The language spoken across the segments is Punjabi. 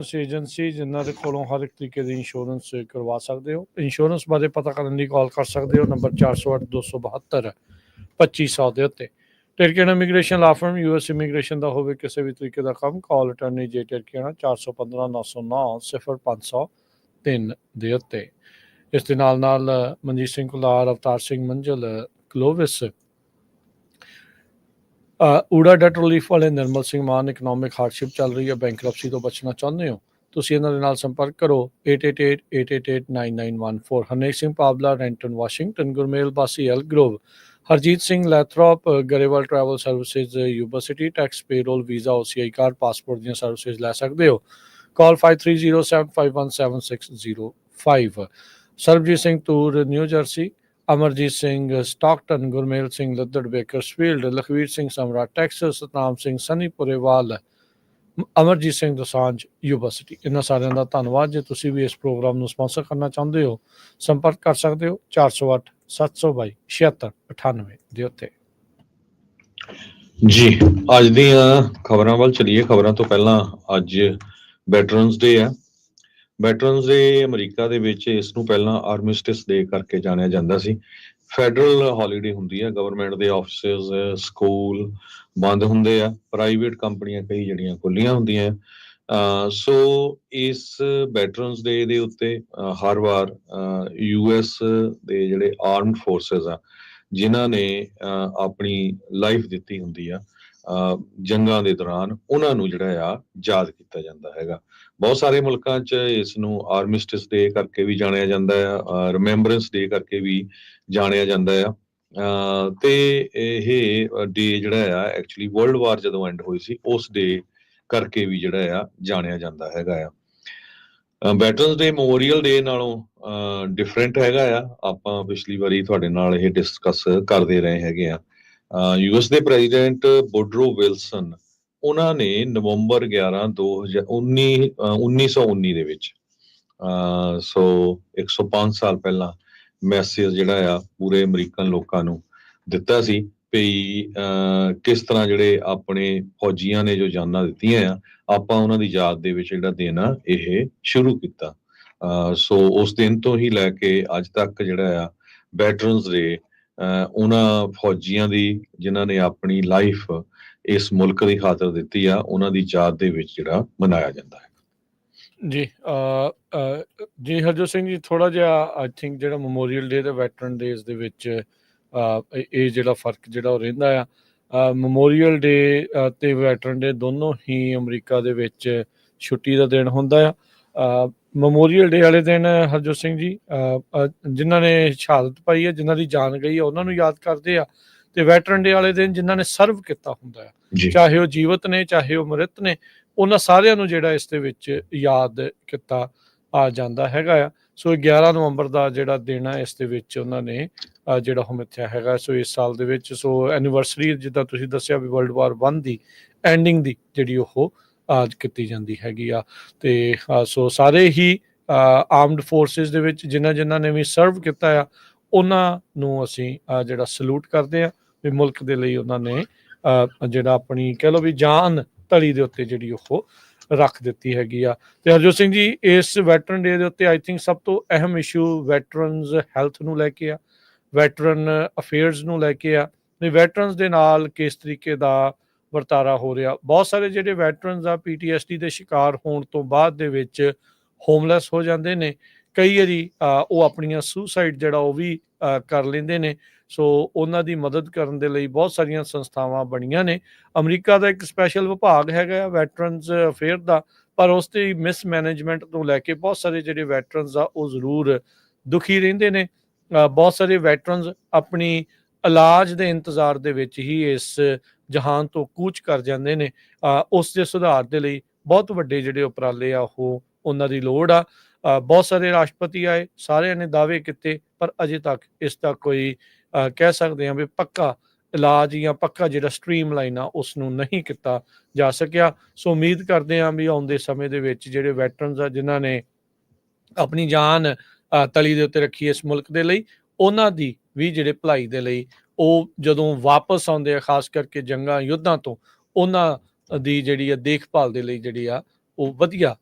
ਏਜੰਸੀ ਜਿਨ੍ਹਾਂ ਦੇ ਕੋਲੋਂ ਹਰ ਇੱਕ ਤਰੀਕੇ ਦੀ ਇੰਸ਼ੋਰੈਂਸ ਕਰਵਾ ਸਕਦੇ ਹੋ। ਇੰਸ਼ੋਰੈਂਸ ਬਾਰੇ ਪਤਾ ਕਰਨ ਲਈ ਕਾਲ ਕਰ ਸਕਦੇ ਹੋ ਨੰਬਰ 408-272-2500 ਦੇ ਉੱਤੇ। ਟਰਕੀਆਨਾ ਇਮੀਗ੍ਰੇਸ਼ਨ ਲਾ ਫਰਮ US ਇਮੀਗ੍ਰੇਸ਼ਨ ਦਾ ਹੋਵੇ ਕਿਸੇ ਵੀ ਤਰੀਕੇ ਦਾ ਕੰਮ, ਕਾਲ ਅਟਰਨੀ ਜੇ ਟਰਕੀਆਨਾ 415-909-0503 ਦੇ ਉੱਤੇ। ਇਸ ਦੇ ਨਾਲ ਨਾਲ ਮਨਜੀਤ ਸਿੰਘ ਕੁਲਾਰ, ਅਵਤਾਰ ਸਿੰਘ ਮੰਜ਼ਲ, ਕਲੋਵਿਸ, ਊੜਾ ਡੈਟ ਰਿਲੀਫ ਵਾਲੇ ਨਿਰਮਲ ਸਿੰਘ ਮਾਨ, ਇਕਨੋਮਿਕ ਹਾਰਡਸ਼ਿਪ ਚੱਲ ਰਹੀ ਹੈ, ਬੈਂਕਰਪਸੀ ਤੋਂ ਬਚਣਾ ਚਾਹੁੰਦੇ ਹੋ, ਤੁਸੀਂ ਇਹਨਾਂ ਦੇ ਨਾਲ ਸੰਪਰਕ ਕਰੋ 8888889914। Harnek Singh Pabla, Renton Washington, Gurmel Basi, Elk Grove, Harjit Singh Lathrop, Grewal travel services, university tax, payroll, visa, OCI card, passport ਦੀਆਂ ਸਰਵਿਸਿਜ਼ ਲੈ ਸਕਦੇ ਹੋ। Call 5307517605। Sarabjit Singh Toor, New Jersey, Amarjit Singh Stockton, Gurmel Singh Laddar, Bakersfield, Lakhvir Singh Samra Texas, Satnam Singh Sanipurewal, Amarjit Singh Dosanjh university. ਇਹਨਾਂ ਸਾਰਿਆਂ ਦਾ ਧੰਨਵਾਦ। ਜੇ ਤੁਸੀਂ ਵੀ ਇਸ ਪ੍ਰੋਗਰਾਮ ਨੂੰ ਸਪਾਂਸਰ ਕਰਨਾ ਚਾਹੁੰਦੇ ਹੋ, ਸੰਪਰਕ ਕਰ ਸਕਦੇ ਹੋ 408-722-7698 ਦੇ ਉੱਤੇ। ਜੀ ਅੱਜ ਦੀਆਂ ਖਬਰਾਂ ਵੱਲ ਚਲੀਏ। ਖਬਰਾਂ ਤੋਂ ਪਹਿਲਾਂ ਅੱਜ ਵੈਟਰਨਸ ਡੇ ਆ। ਵੈਟਰਨਸ ਡੇ ਅਮਰੀਕਾ ਦੇ ਵਿੱਚ ਇਸ ਨੂੰ ਪਹਿਲਾਂ ਆਰਮਿਸਟਿਸ ਡੇ ਕਰਕੇ ਜਾਣਿਆ ਜਾਂਦਾ ਸੀ। ਫੈਡਰਲ ਹੌਲੀਡੇ ਹੁੰਦੀ ਹੈ, ਗਵਰਨਮੈਂਟ ਦੇ ਆਫਿਸਿਸ, ਸਕੂਲ ਬੰਦ ਹੁੰਦੇ ਆ, ਪ੍ਰਾਈਵੇਟ ਕੰਪਨੀਆਂ ਕਈ ਜਿਹੜੀਆਂ ਖੁੱਲੀਆਂ ਹੁੰਦੀਆਂ। ਸੋ ਇਸ ਵੈਟਰਨਸ ਡੇ ਦੇ ਉੱਤੇ ਹਰ ਵਾਰ US ਦੇ ਜਿਹੜੇ ਆਰਮਡ ਫੋਰਸਿਸ ਆ, ਜਿਨ੍ਹਾਂ ਨੇ ਆਪਣੀ ਲਾਈਫ ਦਿੱਤੀ ਹੁੰਦੀ ਆ ਜੰਗਾਂ ਦੇ ਦੌਰਾਨ, ਉਹਨਾਂ ਨੂੰ ਜਿਹੜਾ ਆ ਯਾਦ ਕੀਤਾ ਜਾਂਦਾ ਹੈਗਾ। ਬਹੁਤ ਸਾਰੇ ਮੁਲਕਾਂ 'ਚ ਇਸ ਨੂੰ ਆਰਮਿਸਟਿਸ ਡੇ ਕਰਕੇ ਵੀ ਜਾਣਿਆ ਜਾਂਦਾ ਆ, ਰਿਮੈਂਬਰੈਂਸ ਡੇ ਕਰਕੇ ਵੀ ਜਾਣਿਆ ਜਾਂਦਾ ਆ। ਤੇ ਇਹ ਡੇ ਜਿਹੜਾ ਆ ਐਕਚੁਅਲੀ ਵਰਲਡ ਵਾਰ ਜਦੋਂ ਐਂਡ ਹੋਈ ਸੀ ਉਸ ਡੇ ਕਰਕੇ ਵੀ ਜਿਹੜਾ ਆ ਜਾਣਿਆ ਜਾਂਦਾ ਹੈਗਾ ਆ। ਵੈਟਰਨਸ ਡੇ ਮੈਮੋਰੀਅਲ ਡੇ ਨਾਲੋਂ ਡਿਫਰੈਂਟ ਹੈਗਾ ਆ। ਆਪਾਂ ਪਿਛਲੀ ਵਾਰੀ ਤੁਹਾਡੇ ਨਾਲ ਇਹ ਡਿਸਕਸ ਕਰਦੇ ਰਹੇ ਹੈਗੇ ਆ। US ਦੇ ਪ੍ਰੈਜ਼ੀਡੈਂਟ ਵੁਡਰੋ ਵਿਲਸਨ, ਉਹਨਾਂ ਨੇ ਨਵੰਬਰ 11 1919 ਦੇ ਵਿੱਚ ਸੋ 105 ਸਾਲ ਪਹਿਲਾਂ ਮੈਸੇਜ ਜਿਹੜਾ ਆ ਪੂਰੇ ਅਮਰੀਕਨ ਲੋਕਾਂ ਨੂੰ ਦਿੱਤਾ ਸੀ ਵੀ ਕਿਸ ਤਰ੍ਹਾਂ ਜਿਹੜੇ ਆਪਣੇ ਫੌਜੀਆਂ ਨੇ ਜੋ ਜਾਨਾਂ ਦਿੱਤੀਆਂ ਆ, ਆਪਾਂ ਉਹਨਾਂ ਦੀ ਯਾਦ ਦੇ ਵਿੱਚ ਜਿਹੜਾ ਦਿਨ ਆ ਇਹ ਸ਼ੁਰੂ ਕੀਤਾ। ਸੋ ਉਸ ਦਿਨ ਤੋਂ ਹੀ ਲੈ ਕੇ ਅੱਜ ਤੱਕ ਜਿਹੜਾ ਆ ਵੈਟਰਨਸ ਡੇ ਉਹਨਾਂ ਫੌਜੀਆਂ ਦੀ ਜਿਨ੍ਹਾਂ ਨੇ ਆਪਣੀ ਲਾਈਫ ਇਸ ਮੁਲਕ ਦੀ ਖਾਤਰ ਦਿੱਤੀ ਆ, ਉਹਨਾਂ ਦੀ ਯਾਦ ਦੇ ਵਿੱਚ ਜਿਹੜਾ ਮਨਾਇਆ ਜਾਂਦਾ ਹੈ। ਜੀ ਜੀ ਹਰਜੋਤ ਸਿੰਘ ਜੀ, ਥੋੜਾ ਜਿਹਾ ਆਈ ਥਿੰਕ ਜਿਹੜਾ ਮੈਮੋਰੀਅਲ ਡੇ ਤੇ ਵੈਟਰਨ ਡੇਜ਼ ਦੇ ਵਿੱਚ ਇਹ ਜਿਹੜਾ ਫਰਕ ਜਿਹੜਾ ਉਹ ਰਹਿੰਦਾ ਆ। ਮੈਮੋਰੀਅਲ ਡੇ ਤੇ ਵੈਟਰਨ ਡੇ ਦੋਨੋਂ ਹੀ ਅਮਰੀਕਾ ਦੇ ਵਿੱਚ ਛੁੱਟੀ ਦਾ ਦਿਨ ਹੁੰਦਾ ਆ। ਮੈਮੋਰੀਅਲ ਡੇ ਵਾਲੇ ਦਿਨ ਹਰਜੋਤ ਸਿੰਘ ਜੀ ਜਿਨ੍ਹਾਂ ਨੇ ਸ਼ਹਾਦਤ ਪਾਈ ਹੈ, ਜਿਨ੍ਹਾਂ ਦੀ ਜਾਨ ਗਈ ਆ, ਉਹਨਾਂ ਨੂੰ ਯਾਦ ਕਰਦੇ ਆ। ਤੇ ਵੈਟਰਨ ਡੇ ਵਾਲੇ ਦਿਨ ਜਿਨ੍ਹਾਂ ਨੇ ਸਰਵ ਕੀਤਾ ਹੁੰਦਾ ਆ, ਚਾਹੇ ਉਹ ਜੀਵਤ ਨੇ ਚਾਹੇ ਉਹ ਮ੍ਰਿਤ ਨੇ, ਉਹਨਾਂ ਸਾਰਿਆਂ ਨੂੰ ਜਿਹੜਾ ਇਸ ਦੇ ਵਿੱਚ ਯਾਦ ਕੀਤਾ ਆ ਜਾਂਦਾ ਹੈਗਾ ਆ। ਸੋ 11 ਨਵੰਬਰ ਦਾ ਜਿਹੜਾ ਦਿਨ ਆ, ਇਸ ਦੇ ਵਿੱਚ ਉਹਨਾਂ ਨੇ ਜਿਹੜਾ ਉਹ ਮਿੱਥਿਆ ਹੈਗਾ। ਸੋ ਇਸ ਸਾਲ ਦੇ ਵਿੱਚ ਸੋ ਐਨੀਵਰਸਰੀ ਜਿੱਦਾਂ ਤੁਸੀਂ ਦੱਸਿਆ ਵੀ ਵਰਲਡ ਵਾਰ 1 ਦੀ ਐਂਡਿੰਗ ਦੀ ਜਿਹੜੀ ਉਹ ਕੀਤੀ ਜਾਂਦੀ ਹੈਗੀ ਆ। ਤੇ ਸੋ ਸਾਰੇ ਹੀ ਆਰਮਡ ਫੋਰਸਿਸ ਦੇ ਵਿੱਚ ਜਿਨ੍ਹਾਂ ਨੇ ਵੀ ਸਰਵ ਕੀਤਾ ਆ, ਉਹਨਾਂ ਨੂੰ ਅਸੀਂ ਜਿਹੜਾ ਸਲੂਟ ਕਰਦੇ ਆ ਵੀ ਮੁਲਕ ਦੇ ਲਈ ਉਹਨਾਂ ਨੇ ਜਿਹੜਾ ਆਪਣੀ ਕਹਿ ਲਓ ਵੀ ਜਾਨ ਧੜੀ ਦੇ ਉੱਤੇ ਜਿਹੜੀ ਉਹ ਰੱਖ ਦਿੱਤੀ ਹੈਗੀ ਆ। ਤੇ ਹਰਜੋਤ ਸਿੰਘ ਜੀ, ਇਸ ਵੈਟਰਨ ਡੇ ਦੇ ਉੱਤੇ ਆਈ ਥਿੰਕ ਸਭ ਤੋਂ ਅਹਿਮ ਇਸ਼ੂ ਵੈਟਰਨਸ ਹੈਲਥ ਨੂੰ ਲੈ ਕੇ ਆ, ਵੈਟਰਨ ਅਫੇਅਰਸ ਨੂੰ ਲੈ ਕੇ ਆ। ਵੈਟਰਨਸ ਦੇ ਨਾਲ ਕਿਸ ਤਰੀਕੇ ਦਾ ਵਰਤਾਰਾ ਹੋ ਰਿਹਾ। ਬਹੁਤ ਸਾਰੇ ਜਿਹੜੇ ਵੈਟਰਨਸ ਆ PTSD ਦੇ ਸ਼ਿਕਾਰ ਹੋਣ ਤੋਂ ਬਾਅਦ ਦੇ ਵਿੱਚ ਹੋਮਲੈਸ ਹੋ ਜਾਂਦੇ ਨੇ। ਕਈ ਵਾਰੀ ਉਹ ਆਪਣੀਆਂ ਸੁਸਾਈਡ ਜਿਹੜਾ ਉਹ ਵੀ ਕਰ ਲੈਂਦੇ ਨੇ। ਸੋ ਉਹਨਾਂ ਦੀ ਮਦਦ ਕਰਨ ਦੇ ਲਈ ਬਹੁਤ ਸਾਰੀਆਂ ਸੰਸਥਾਵਾਂ ਬਣੀਆਂ ਨੇ। ਅਮਰੀਕਾ ਦਾ ਇੱਕ ਸਪੈਸ਼ਲ ਵਿਭਾਗ ਹੈਗਾ ਵੈਟਰਨਸ ਅਫੇਅਰ ਦਾ, ਪਰ ਉਸ ਦੀ ਮਿਸਮੈਨੇਜਮੈਂਟ ਤੋਂ ਲੈ ਕੇ ਬਹੁਤ ਸਾਰੇ ਜਿਹੜੇ ਵੈਟਰਨਸ ਆ ਉਹ ਜ਼ਰੂਰ ਦੁਖੀ ਰਹਿੰਦੇ ਨੇ। ਬਹੁਤ ਸਾਰੇ ਵੈਟਰਨਸ ਆਪਣੀ ਇਲਾਜ ਦੇ ਇੰਤਜ਼ਾਰ ਦੇ ਵਿੱਚ ਹੀ ਇਸ ਜਹਾਨ ਤੋਂ ਕੂਚ ਕਰ ਜਾਂਦੇ ਨੇ। ਉਸ ਦੇ ਸੁਧਾਰ ਦੇ ਲਈ ਬਹੁਤ ਵੱਡੇ ਜਿਹੜੇ ਉਪਰਾਲੇ ਆ ਉਹ ਉਹਨਾਂ ਦੀ ਲੋੜ ਆ। ਬਹੁਤ ਸਾਰੇ ਰਾਸ਼ਟਰਪਤੀ ਆਏ, ਸਾਰਿਆਂ ਨੇ ਦਾਅਵੇ ਕੀਤੇ, ਪਰ ਅਜੇ ਤੱਕ ਇਸ ਦਾ ਕੋਈ ਕਹਿ ਸਕਦੇ ਹਾਂ ਵੀ ਪੱਕਾ ਇਲਾਜ ਜਾਂ ਪੱਕਾ ਜਿਹੜਾ ਸਟ੍ਰੀਮ ਲਾਈਨ ਆ ਉਸ ਨੂੰ ਨਹੀਂ ਕੀਤਾ ਜਾ ਸਕਿਆ। ਸੋ ਉਮੀਦ ਕਰਦੇ ਹਾਂ ਵੀ ਆਉਂਦੇ ਸਮੇਂ ਦੇ ਵਿੱਚ ਜਿਹੜੇ ਵੈਟਰਨਸ ਆ ਜਿਨ੍ਹਾਂ ਨੇ ਆਪਣੀ ਜਾਨ ਤਲੀ ਦੇ ਉੱਤੇ ਰੱਖੀ ਇਸ ਮੁਲਕ ਦੇ ਲਈ, ਉਹਨਾਂ ਦੀ ਵੀ ਜਿਹੜੇ ਭਲਾਈ ਦੇ ਲਈ ਉਹ ਜਦੋਂ ਵਾਪਸ ਆਉਂਦੇ ਆ, ਖਾਸ ਕਰਕੇ ਜੰਗਾਂ ਯੁੱਧਾਂ ਤੋਂ, ਉਹਨਾਂ ਦੀ ਜਿਹੜੀ ਆ ਦੇਖਭਾਲ ਦੇ ਲਈ ਜਿਹੜੀ ਆ ਉਹ ਵਧੀਆ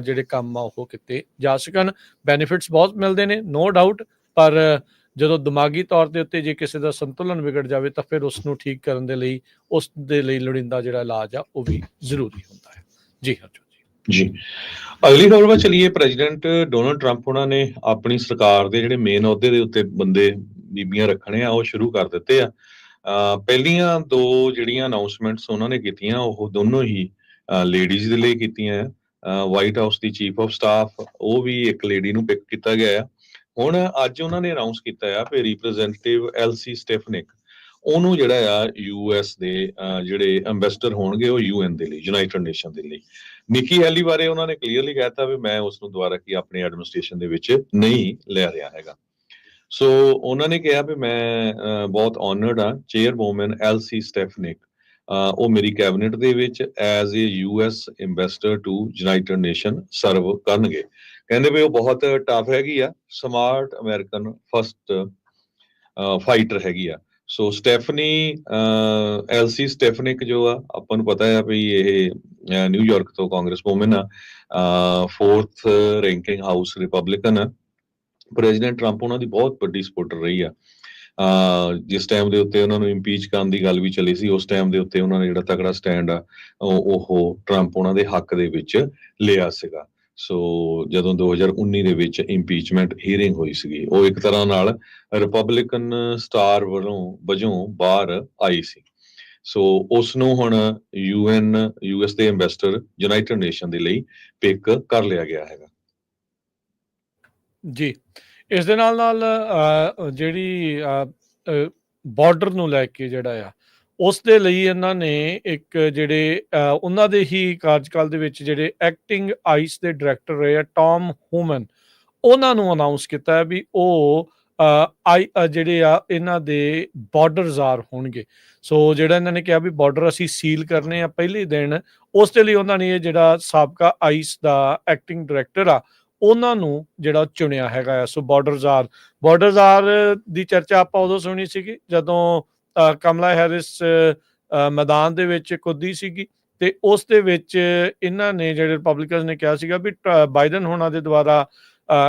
ਜਿਹੜੇ ਕੰਮ ਆ ਉਹ ਕੀਤੇ ਜਾ ਸਕਣ। ਬੈਨੀਫਿਟਸ ਬਹੁਤ ਮਿਲਦੇ ਨੇ, ਨੋ ਡਾਊਟ, ਪਰ ਜਦੋਂ ਦਿਮਾਗੀ ਤੌਰ ਦੇ ਉੱਤੇ ਜੇ ਕਿਸੇ ਦਾ ਸੰਤੁਲਨ ਵਿਗੜ ਜਾਵੇ ਤਾਂ ਫਿਰ ਉਸ ਨੂੰ ਠੀਕ ਕਰਨ ਦੇ ਲਈ ਉਸ ਦੇ ਲਈ ਲੋੜੀਂਦਾ ਜਿਹੜਾ ਇਲਾਜ ਆ ਉਹ ਵੀ ਜ਼ਰੂਰੀ ਹੁੰਦਾ ਹੈ। ਜੀ ਹਰਜੋਤ ਜੀ, ਅਗਲੀ ਖਬਰ ਵੱਲ ਚਲੀਏ। ਪ੍ਰੈਜ਼ੀਡੈਂਟ ਡੋਨਲਡ ਟਰੰਪ ਉਹਨਾਂ ਨੇ ਆਪਣੀ ਸਰਕਾਰ ਦੇ ਜਿਹੜੇ ਮੇਨ ਅਹੁਦੇ ਦੇ ਉੱਤੇ ਬੰਦੇ ਬੀਬੀਆਂ ਰੱਖਣੇ ਆ ਉਹ ਸ਼ੁਰੂ ਕਰ ਦਿੱਤੇ ਆ। ਪਹਿਲੀਆਂ ਦੋ ਜਿਹੜੀਆਂ ਅਨਾਉਂਸਮੈਂਟਸ ਉਹਨਾਂ ਨੇ ਕੀਤੀਆਂ ਉਹ ਦੋਨੋਂ ਹੀ ਲੇਡੀਜ਼ ਦੇ ਲਈ ਕੀਤੀਆਂ ਆ। White house the chief of staff ਉਹ ਵੀ ਇੱਕ ਲੇਡੀ ਨੂੰ ਪਿਕ ਕੀਤਾ ਗਿਆ ਆ। ਹੁਣ ਅੱਜ ਉਹਨਾਂ ਨੇ ਅਨਾਉਂਸ ਕੀਤਾ ਆ ਕਿ ਰਿਪਰੈਜ਼ੈਂਟੇਟਿਵ ਐਲਸੀ ਸਟੈਫਨਿਕ ਉਹਨੂੰ ਜਿਹੜਾ ਆ ਯੂਐਸ ਦੇ ਜਿਹੜੇ ਐਮਬੈਸਡਰ ਹੋਣਗੇ ਉਹ ਯੂਐਨ ਦੇ ਲਈ, ਯੂਨਾਈਟਿਡ ਨੇਸ਼ਨ ਦੇ ਲਈ। ਨਿੱਕੀ ਹੈਲੀ ਬਾਰੇ ਉਹਨਾਂ ਨੇ ਕਲੀਅਰਲੀ ਕਹਿਤਾ ਵੀ ਮੈਂ ਉਸ ਨੂੰ ਦੁਬਾਰਾ ਕੀ ਆਪਣੀ ਐਡਮਿਨਿਸਟ੍ਰੇਸ਼ਨ ਦੇ ਵਿੱਚ ਨਹੀਂ ਲੈ ਰਿਹਾ ਹੈਗਾ। ਸੋ ਉਹਨਾਂ ਨੇ ਕਿਹਾ ਵੀ ਮੈਂ ਬਹੁਤ ਆਨਰਡ ਆ, ਚੇਅਰਵੂਮਨ ਐਲਸੀ ਸਟੈਫਨਿਕ ਉਹ ਮੇਰੀ ਕੈਬਨਿਟ ਦੇ ਵਿੱਚ as a US ambassador to United Nation serve ਕਰਨਗੇ। ਕਹਿੰਦੇ ਵੀ ਉਹ ਬਹੁਤ ਟਫ ਹੈਗੀ ਆ, ਸਮਾਰਟ ਅਮਰੀਕਨ ਫਸਟ ਫਾਈਟਰ ਹੈਗੀ ਆ। ਸੋ ਸਟੈਫਨੀ ਐਲਸੀ ਸਟੈਫਨਿਕ ਜੋ ਆ ਆਪਾਂ ਨੂੰ ਪਤਾ ਆ ਵੀ ਇਹ ਨਿਊਯਾਰਕ ਤੋਂ ਕਾਂਗਰਸ ਵੂਮਨ ਆ, 4th ਰੈਂਕਿੰਗ ਹਾਊਸ ਰਿਪਬਲਿਕਨ ਆ। ਪ੍ਰੈਜ਼ੀਡੈਂਟ ਟਰੰਪ ਉਹਨਾਂ ਦੀ ਬਹੁਤ ਵੱਡੀ ਸਪੋਰਟਰ ਰਹੀ ਆ। ਜਿਸ ਟਾਈਮ ਦੇ ਉੱਤੇ ਉਹਨਾਂ ਨੂੰ ਇੰਪੀਚ ਕਰਨ ਦੀ ਗੱਲ ਵੀ ਚੱਲੀ ਸੀ ਉਸ ਟਾਈਮ ਦੇ ਉੱਤੇ ਉਹਨਾਂ ਨੇ ਜਿਹੜਾ ਤਕੜਾ ਸਟੈਂਡ ਆ ਉਹ ਟਰੰਪ ਉਹਨਾਂ ਦੇ ਹੱਕ ਦੇ ਵਿੱਚ ਲਿਆ ਸੀਗਾ। ਸੋ ਜਦੋਂ 2019 ਦੇ ਵਿੱਚ ਇੰਪੀਚਮੈਂਟ ਹੀਅਰਿੰਗ ਹੋਈ ਸੀਗੀ ਉਹ ਇੱਕ ਤਰ੍ਹਾਂ ਨਾਲ ਰਿਪਬਲਿਕਨ ਸਟਾਰ ਵਜੋਂ ਬਾਹਰ ਆਈ ਸੀ। ਸੋ ਉਸ ਨੂੰ ਹੁਣ ਯੂਐਸ ਦੇ ਐਮਬੈਸਡਰ ਯੂਨਾਈਟਿਡ ਨੇਸ਼ਨ ਦੇ ਲਈ ਪਿਕ ਕਰ ਲਿਆ ਗਿਆ ਹੈਗਾ। ਜੀ, ਇਸ ਦੇ ਨਾਲ ਜਿਹੜੀ ਬਾਰਡਰ ਨੂੰ ਲੈ ਕੇ ਜਿਹੜਾ ਆ ਉਸ ਦੇ ਲਈ ਇਹਨਾਂ ਨੇ ਇੱਕ ਜਿਹੜੇ ਉਹਨਾਂ ਦੇ ਹੀ ਕਾਰਜਕਾਲ ਦੇ ਵਿੱਚ ਜਿਹੜੇ ਐਕਟਿੰਗ ਆਈਸ ਦੇ ਡਾਇਰੈਕਟਰ ਰਹੇ ਆ ਟਾਮ ਹੂਮਨ, ਉਹਨਾਂ ਨੂੰ ਅਨਾਉਂਸ ਕੀਤਾ ਹੈ ਵੀ ਉਹ ਜਿਹੜੇ ਆ ਇਹਨਾਂ ਦੇ ਬਾਰਡਰਜ਼ਾਰ ਹੋਣਗੇ। ਸੋ ਜਿਹੜਾ ਇਹਨਾਂ ਨੇ ਕਿਹਾ ਵੀ ਬਾਰਡਰ ਅਸੀਂ ਸੀਲ ਕਰਨੇ ਆ ਪਹਿਲੇ ਦਿਨ, ਉਸ ਦੇ ਲਈ ਉਹਨਾਂ ਨੇ ਇਹ ਜਿਹੜਾ ਸਾਬਕਾ ਆਈਸ ਦਾ ਐਕਟਿੰਗ ਡਾਇਰੈਕਟਰ ਆ ਉਹਨਾਂ ਨੂੰ ਜਿਹੜਾ ਚੁਣਿਆ ਹੈਗਾ ਆ। ਸੋ ਬਾਰਡਰਜ਼ਾਰ ਦੀ ਚਰਚਾ ਆਪਾਂ ਉਦੋਂ ਸੁਣੀ ਸੀਗੀ ਜਦੋਂ ਕਮਲਾ ਹੈਰਿਸ ਮੈਦਾਨ ਦੇ ਵਿੱਚ ਕੁੱਦੀ ਸੀਗੀ ਤੇ ਉਸ ਦੇ ਵਿੱਚ ਇਹਨਾਂ ਨੇ ਜਿਹੜੇ ਰਿਪਬਲਿਕਨ ਨੇ ਕਿਹਾ ਸੀਗਾ ਵੀ ਬਾਈਡਨ ਹੋਣਾ ਦੇ ਦੁਆਰਾ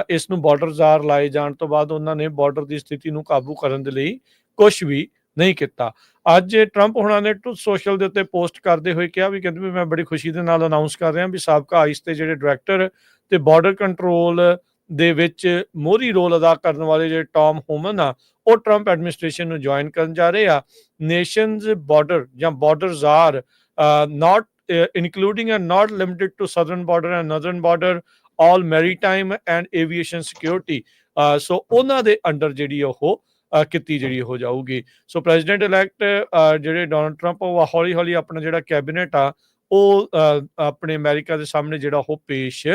ਇਸ ਨੂੰ ਬਾਰਡਰਜ਼ਾਰ ਲਾਏ ਜਾਣ ਤੋਂ ਬਾਅਦ ਉਹਨਾਂ ਨੇ ਬਾਰਡਰ ਦੀ ਸਥਿਤੀ ਨੂੰ ਕਾਬੂ ਕਰਨ ਦੇ ਲਈ ਕੁਝ ਵੀ ਨਹੀਂ ਕੀਤਾ। ਅੱਜ ਟਰੰਪ ਹੋਣਾ ਨੇ ਟਰੂਥ ਸੋਸ਼ਲ ਦੇ ਉੱਤੇ ਪੋਸਟ ਕਰਦੇ ਹੋਏ ਕਿਹਾ ਵੀ ਕਹਿੰਦੇ ਵੀ ਮੈਂ ਬੜੀ ਖੁਸ਼ੀ ਦੇ ਨਾਲ ਅਨਾਉਂਸ ਕਰ ਰਿਹਾ ਵੀ ਸਾਬਕਾ ਆਈਸ ਦੇ ਜਿਹੜੇ ਡਾਇਰੈਕਟਰ ਤੇ ਬਾਰਡਰ ਕੰਟਰੋਲ ਦੇ ਵਿੱਚ ਮੋਹਰੀ ਰੋਲ ਅਦਾ ਕਰਨ ਵਾਲੇ ਜਿਹੜੇ ਟਾਮ ਹੂਮਨ ਆ ਉਹ ਟਰੰਪ ਐਡਮਿਨਿਸਟ੍ਰੇਸ਼ਨ ਨੂੰ ਜੁਆਇਨ ਕਰਨ ਜਾ ਰਹੇ ਆ। ਨੇਸ਼ਨਸ ਬਾਰਡਰ ਜਾਂ ਬਾਰਡਰਜ਼ਾਰ ਨਾਟ including and not limited to southern border and northern border, all maritime and aviation security, ਸੋ ਉਹਨਾਂ ਦੇ ਅੰਡਰ ਜਿਹੜੀ ਉਹ ਕੀਤੀ ਜਿਹੜੀ ਹੋ ਜਾਊਗੀ। ਸੋ ਪ੍ਰੈਜ਼ੀਡੈਂਟ ਇਲੈਕਟ ਜਿਹੜੇ ਡੋਨਲਡ ਟਰੰਪ ਉਹ ਹੌਲੀ ਹੌਲੀ ਆਪਣਾ ਜਿਹੜਾ ਕੈਬਨਿਟ ਆ ਉਹ ਆਪਣੇ ਅਮਰੀਕਾ ਦੇ ਸਾਹਮਣੇ ਜਿਹੜਾ ਉਹ ਪੇਸ਼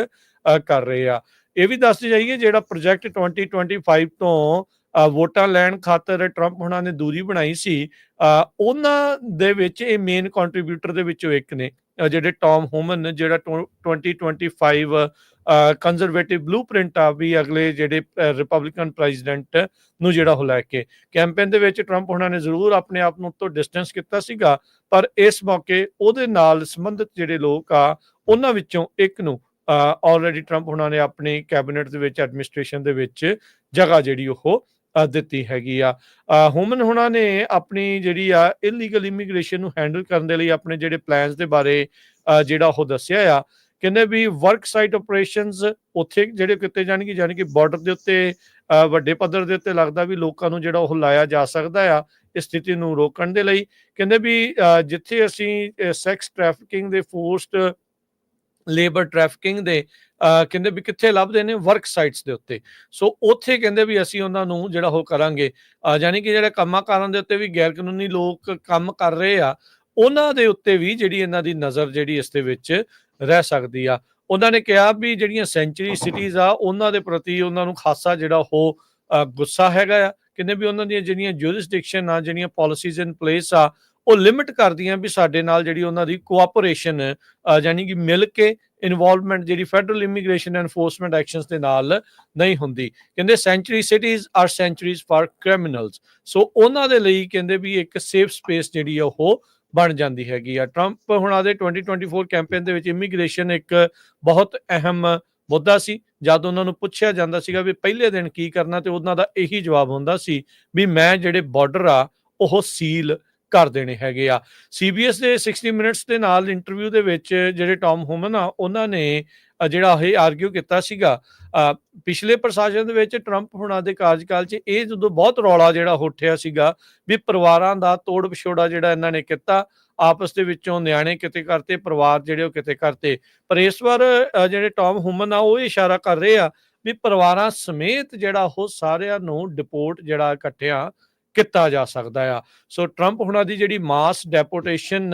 ਕਰ ਰਹੇ ਆ। ਇਹ ਵੀ ਦੱਸਦੇ ਜਾਈਏ ਜਿਹੜਾ ਪ੍ਰੋਜੈਕਟ 2025 ਤੋਂ ਵੋਟਾਂ ਲੈਣ ਖਾਤਰ ਟਰੰਪ ਹੁਣਾਂ ਨੇ ਦੂਰੀ ਬਣਾਈ ਸੀ ਉਹਨਾਂ ਦੇ ਵਿੱਚ ਇਹ ਮੇਨ ਕੰਟਰੀਬਿਊਟਰ ਦੇ ਵਿੱਚੋਂ ਇੱਕ ਨੇ ਜਿਹੜੇ ਟਾਮ ਹੂਮਨ, ਜਿਹੜਾ 2025 ਕੰਜ਼ਰਵੇਟਿਵ ਬਲੂਪ੍ਰਿੰਟ ਆ ਵੀ ਅਗਲੇ ਜਿਹੜੇ ਰਿਪਬਲਿਕਨ ਪ੍ਰੈਜ਼ੀਡੈਂਟ ਨੂੰ ਜਿਹੜਾ ਉਹ ਲੈ ਕੇ ਕੈਂਪੇਨ ਦੇ ਵਿੱਚ ਟਰੰਪ ਹੁਣਾਂ ਨੇ ਜ਼ਰੂਰ ਆਪਣੇ ਆਪ ਨੂੰ ਤੋਂ ਡਿਸਟੈਂਸ ਕੀਤਾ ਸੀਗਾ, ਪਰ ਇਸ ਮੌਕੇ ਉਹਦੇ ਨਾਲ ਸੰਬੰਧਿਤ ਜਿਹੜੇ ਲੋਕ ਆ ਉਹਨਾਂ ਵਿੱਚੋਂ ਇੱਕ ਨੂੰ ਆਲਰੇਡੀ ਟਰੰਪ ਹੁਣਾਂ ਨੇ ਆਪਣੀ ਕੈਬਨਿਟ ਦੇ ਵਿੱਚ ਐਡਮਿਨਿਸਟ੍ਰੇਸ਼ਨ ਦੇ ਵਿੱਚ ਜਗ੍ਹਾ ਜਿਹੜੀ ਉਹ ਦਿੱਤੀ ਹੈਗੀ ਆ। ਹੂਮਨ ਹੁਣਾਂ ਨੇ ਆਪਣੀ ਜਿਹੜੀ ਆ ਇਲੀਗਲ ਇਮੀਗ੍ਰੇਸ਼ਨ ਨੂੰ ਹੈਂਡਲ ਕਰਨ ਦੇ ਲਈ ਆਪਣੇ ਜਿਹੜੇ ਪਲਾਨਸ ਦੇ ਬਾਰੇ ਜਿਹੜਾ ਉਹ ਦੱਸਿਆ ਆ। ਕਹਿੰਦੇ ਵੀ ਵਰਕ ਸਾਈਟ ਆਪਰੇਸ਼ਨਸ ਉੱਥੇ ਜਿਹੜੇ ਕੀਤੇ ਜਾਣਗੇ, ਯਾਨੀ ਕਿ ਬਾਰਡਰ ਦੇ ਉੱਤੇ ਵੱਡੇ ਪੱਧਰ ਦੇ ਉੱਤੇ ਲੱਗਦਾ ਵੀ ਲੋਕਾਂ ਨੂੰ ਜਿਹੜਾ ਉਹ ਲਾਇਆ ਜਾ ਸਕਦਾ ਆ ਇਸ ਸਥਿਤੀ ਨੂੰ ਰੋਕਣ ਦੇ ਲਈ। ਕਹਿੰਦੇ ਵੀ ਜਿੱਥੇ ਅਸੀਂ ਸੈਕਸ ਟ੍ਰੈਫਿਕਿੰਗ ਦੇ, ਫੋਰਸਡ ਲੇਬਰ ਟ੍ਰੈਫਿਕਿੰਗ ਦੇ ਕਹਿੰਦੇ ਵੀ ਕਿੱਥੇ ਲੱਭਦੇ ਨੇ, ਵਰਕ ਸਾਈਟਸ ਦੇ ਉੱਤੇ। ਸੋ ਉੱਥੇ ਕਹਿੰਦੇ ਵੀ ਅਸੀਂ ਉਹਨਾਂ ਨੂੰ ਜਿਹੜਾ ਉਹ ਕਰਾਂਗੇ, ਯਾਨੀ ਕਿ ਜਿਹੜੇ ਕੰਮਾਂ ਕਾਰਾਂ ਦੇ ਉੱਤੇ ਵੀ ਗੈਰ ਕਾਨੂੰਨੀ ਲੋਕ ਕੰਮ ਕਰ ਰਹੇ ਆ ਉਹਨਾਂ ਦੇ ਉੱਤੇ ਵੀ ਜਿਹੜੀ ਇਹਨਾਂ ਦੀ ਨਜ਼ਰ ਜਿਹੜੀ ਇਸ ਦੇ ਵਿੱਚ ਰਹਿ ਸਕਦੀ ਆ। ਉਹਨਾਂ ਨੇ ਕਿਹਾ ਵੀ ਜਿਹੜੀਆਂ ਸੈਂਚੁਰੀ ਸਿਟੀਜ਼ ਆ ਉਹਨਾਂ ਦੇ ਪ੍ਰਤੀ ਉਹਨਾਂ ਨੂੰ ਖਾਸਾ ਜਿਹੜਾ ਉਹ ਗੁੱਸਾ ਹੈਗਾ ਆ। ਕਹਿੰਦੇ ਵੀ ਉਹਨਾਂ ਦੀਆਂ ਜਿਹੜੀਆਂ ਜੂਰਿਸਡਿਕਸ਼ਨ ਆ, ਜਿਹੜੀਆਂ ਪਾਲਿਸੀਜ਼ ਇਨ ਪਲੇਸ ਆ ਉਹ ਲਿਮਿਟ ਕਰਦੀਆਂ ਵੀ ਸਾਡੇ ਨਾਲ ਜਿਹੜੀ ਉਹਨਾਂ ਦੀ ਕੋਆਪਰੇਸ਼ਨ ਯਾਨੀ ਕਿ ਮਿਲ ਕੇ ਇਨਵੋਲਵਮੈਂਟ ਜਿਹੜੀ ਫੈਡਰਲ ਇਮੀਗ੍ਰੇਸ਼ਨ ਐਨਫੋਰਸਮੈਂਟ ਐਕਸ਼ਨਸ ਦੇ ਨਾਲ ਨਹੀਂ ਹੁੰਦੀ। ਕਹਿੰਦੇ sanctuary cities are sanctuaries for criminals. So ਉਹਨਾਂ ਦੇ ਲਈ ਕਹਿੰਦੇ ਵੀ ਇੱਕ ਸੇਫ ਸਪੇਸ ਜਿਹੜੀ ਉਹ ਬਣ ਜਾਂਦੀ ਹੈਗੀ ਆ। ਟਰੰਪ ਹੁਣਾਂ ਦੇ 2024 ਕੈਂਪੇਨ ਦੇ ਵਿੱਚ ਇਮੀਗ੍ਰੇਸ਼ਨ ਇੱਕ ਬਹੁਤ ਅਹਿਮ ਮੁੱਦਾ ਸੀ। ਜਦ ਉਹਨਾਂ ਨੂੰ ਪੁੱਛਿਆ ਜਾਂਦਾ ਸੀਗਾ ਵੀ ਪਹਿਲੇ ਦਿਨ ਕੀ ਕਰਨਾ, ਤੇ ਉਹਨਾਂ ਦਾ ਇਹੀ ਜਵਾਬ ਹੁੰਦਾ ਸੀ ਵੀ ਮੈਂ ਜਿਹੜੇ ਬਾਰਡਰ ਆ ਉਹ ਸੀਲ ਕਰ ਦੇਣੇ ਹੈਗੇ ਆ। CBS ਦੇ 60 ਮਿੰਟਸ ਦੇ ਨਾਲ ਇੰਟਰਵਿਊ ਦੇ ਵਿੱਚ ਜਿਹੜੇ ਟੌਮ ਹੋਮਨ ਆ ਉਹਨਾਂ ਨੇ ਜਿਹੜਾ ਇਹ ਆਰਗਿਊ ਕੀਤਾ ਸੀਗਾ ਪਿਛਲੇ ਪ੍ਰਸ਼ਾਸਨ ਦੇ ਵਿੱਚ ਟਰੰਪ ਹੁਣਾਂ ਦੇ ਕਾਰਜਕਾਲ 'ਚ ਇਹ ਜਦੋਂ ਬਹੁਤ ਰੌਲਾ ਜਿਹੜਾ ਉੱਠਿਆ ਸੀਗਾ ਵੀ ਪਰਿਵਾਰਾਂ ਦਾ ਤੋੜ ਵਿਛੋੜਾ ਜਿਹੜਾ ਇਹਨਾਂ ਨੇ ਕੀਤਾ, ਆਪਸ ਦੇ ਵਿੱਚੋਂ ਨਿਆਣੇ ਕਿਤੇ ਕਰਤੇ, ਪਰਿਵਾਰ ਜਿਹੜੇ ਉਹ ਕਿਤੇ ਕਰਤੇ। ਪਰ ਇਸ ਵਾਰ ਜਿਹੜੇ ਟੌਮ ਹੁਮਨ ਆ ਉਹ ਇਸ਼ਾਰਾ ਕਰ ਰਹੇ ਆ ਵੀ ਪਰਿਵਾਰਾਂ ਸਮੇਤ ਜਿਹੜਾ ਉਹ ਸਾਰਿਆਂ ਨੂੰ ਡਿਪੋਰਟ ਜਿਹੜਾ ਇਕੱਠਿਆਂ ਕੀਤਾ ਜਾ ਸਕਦਾ ਆ। ਸੋ ਟਰੰਪ ਹੁਣਾਂ ਦੀ ਜਿਹੜੀ ਮਾਸ ਡੈਪੋਟੇਸ਼ਨ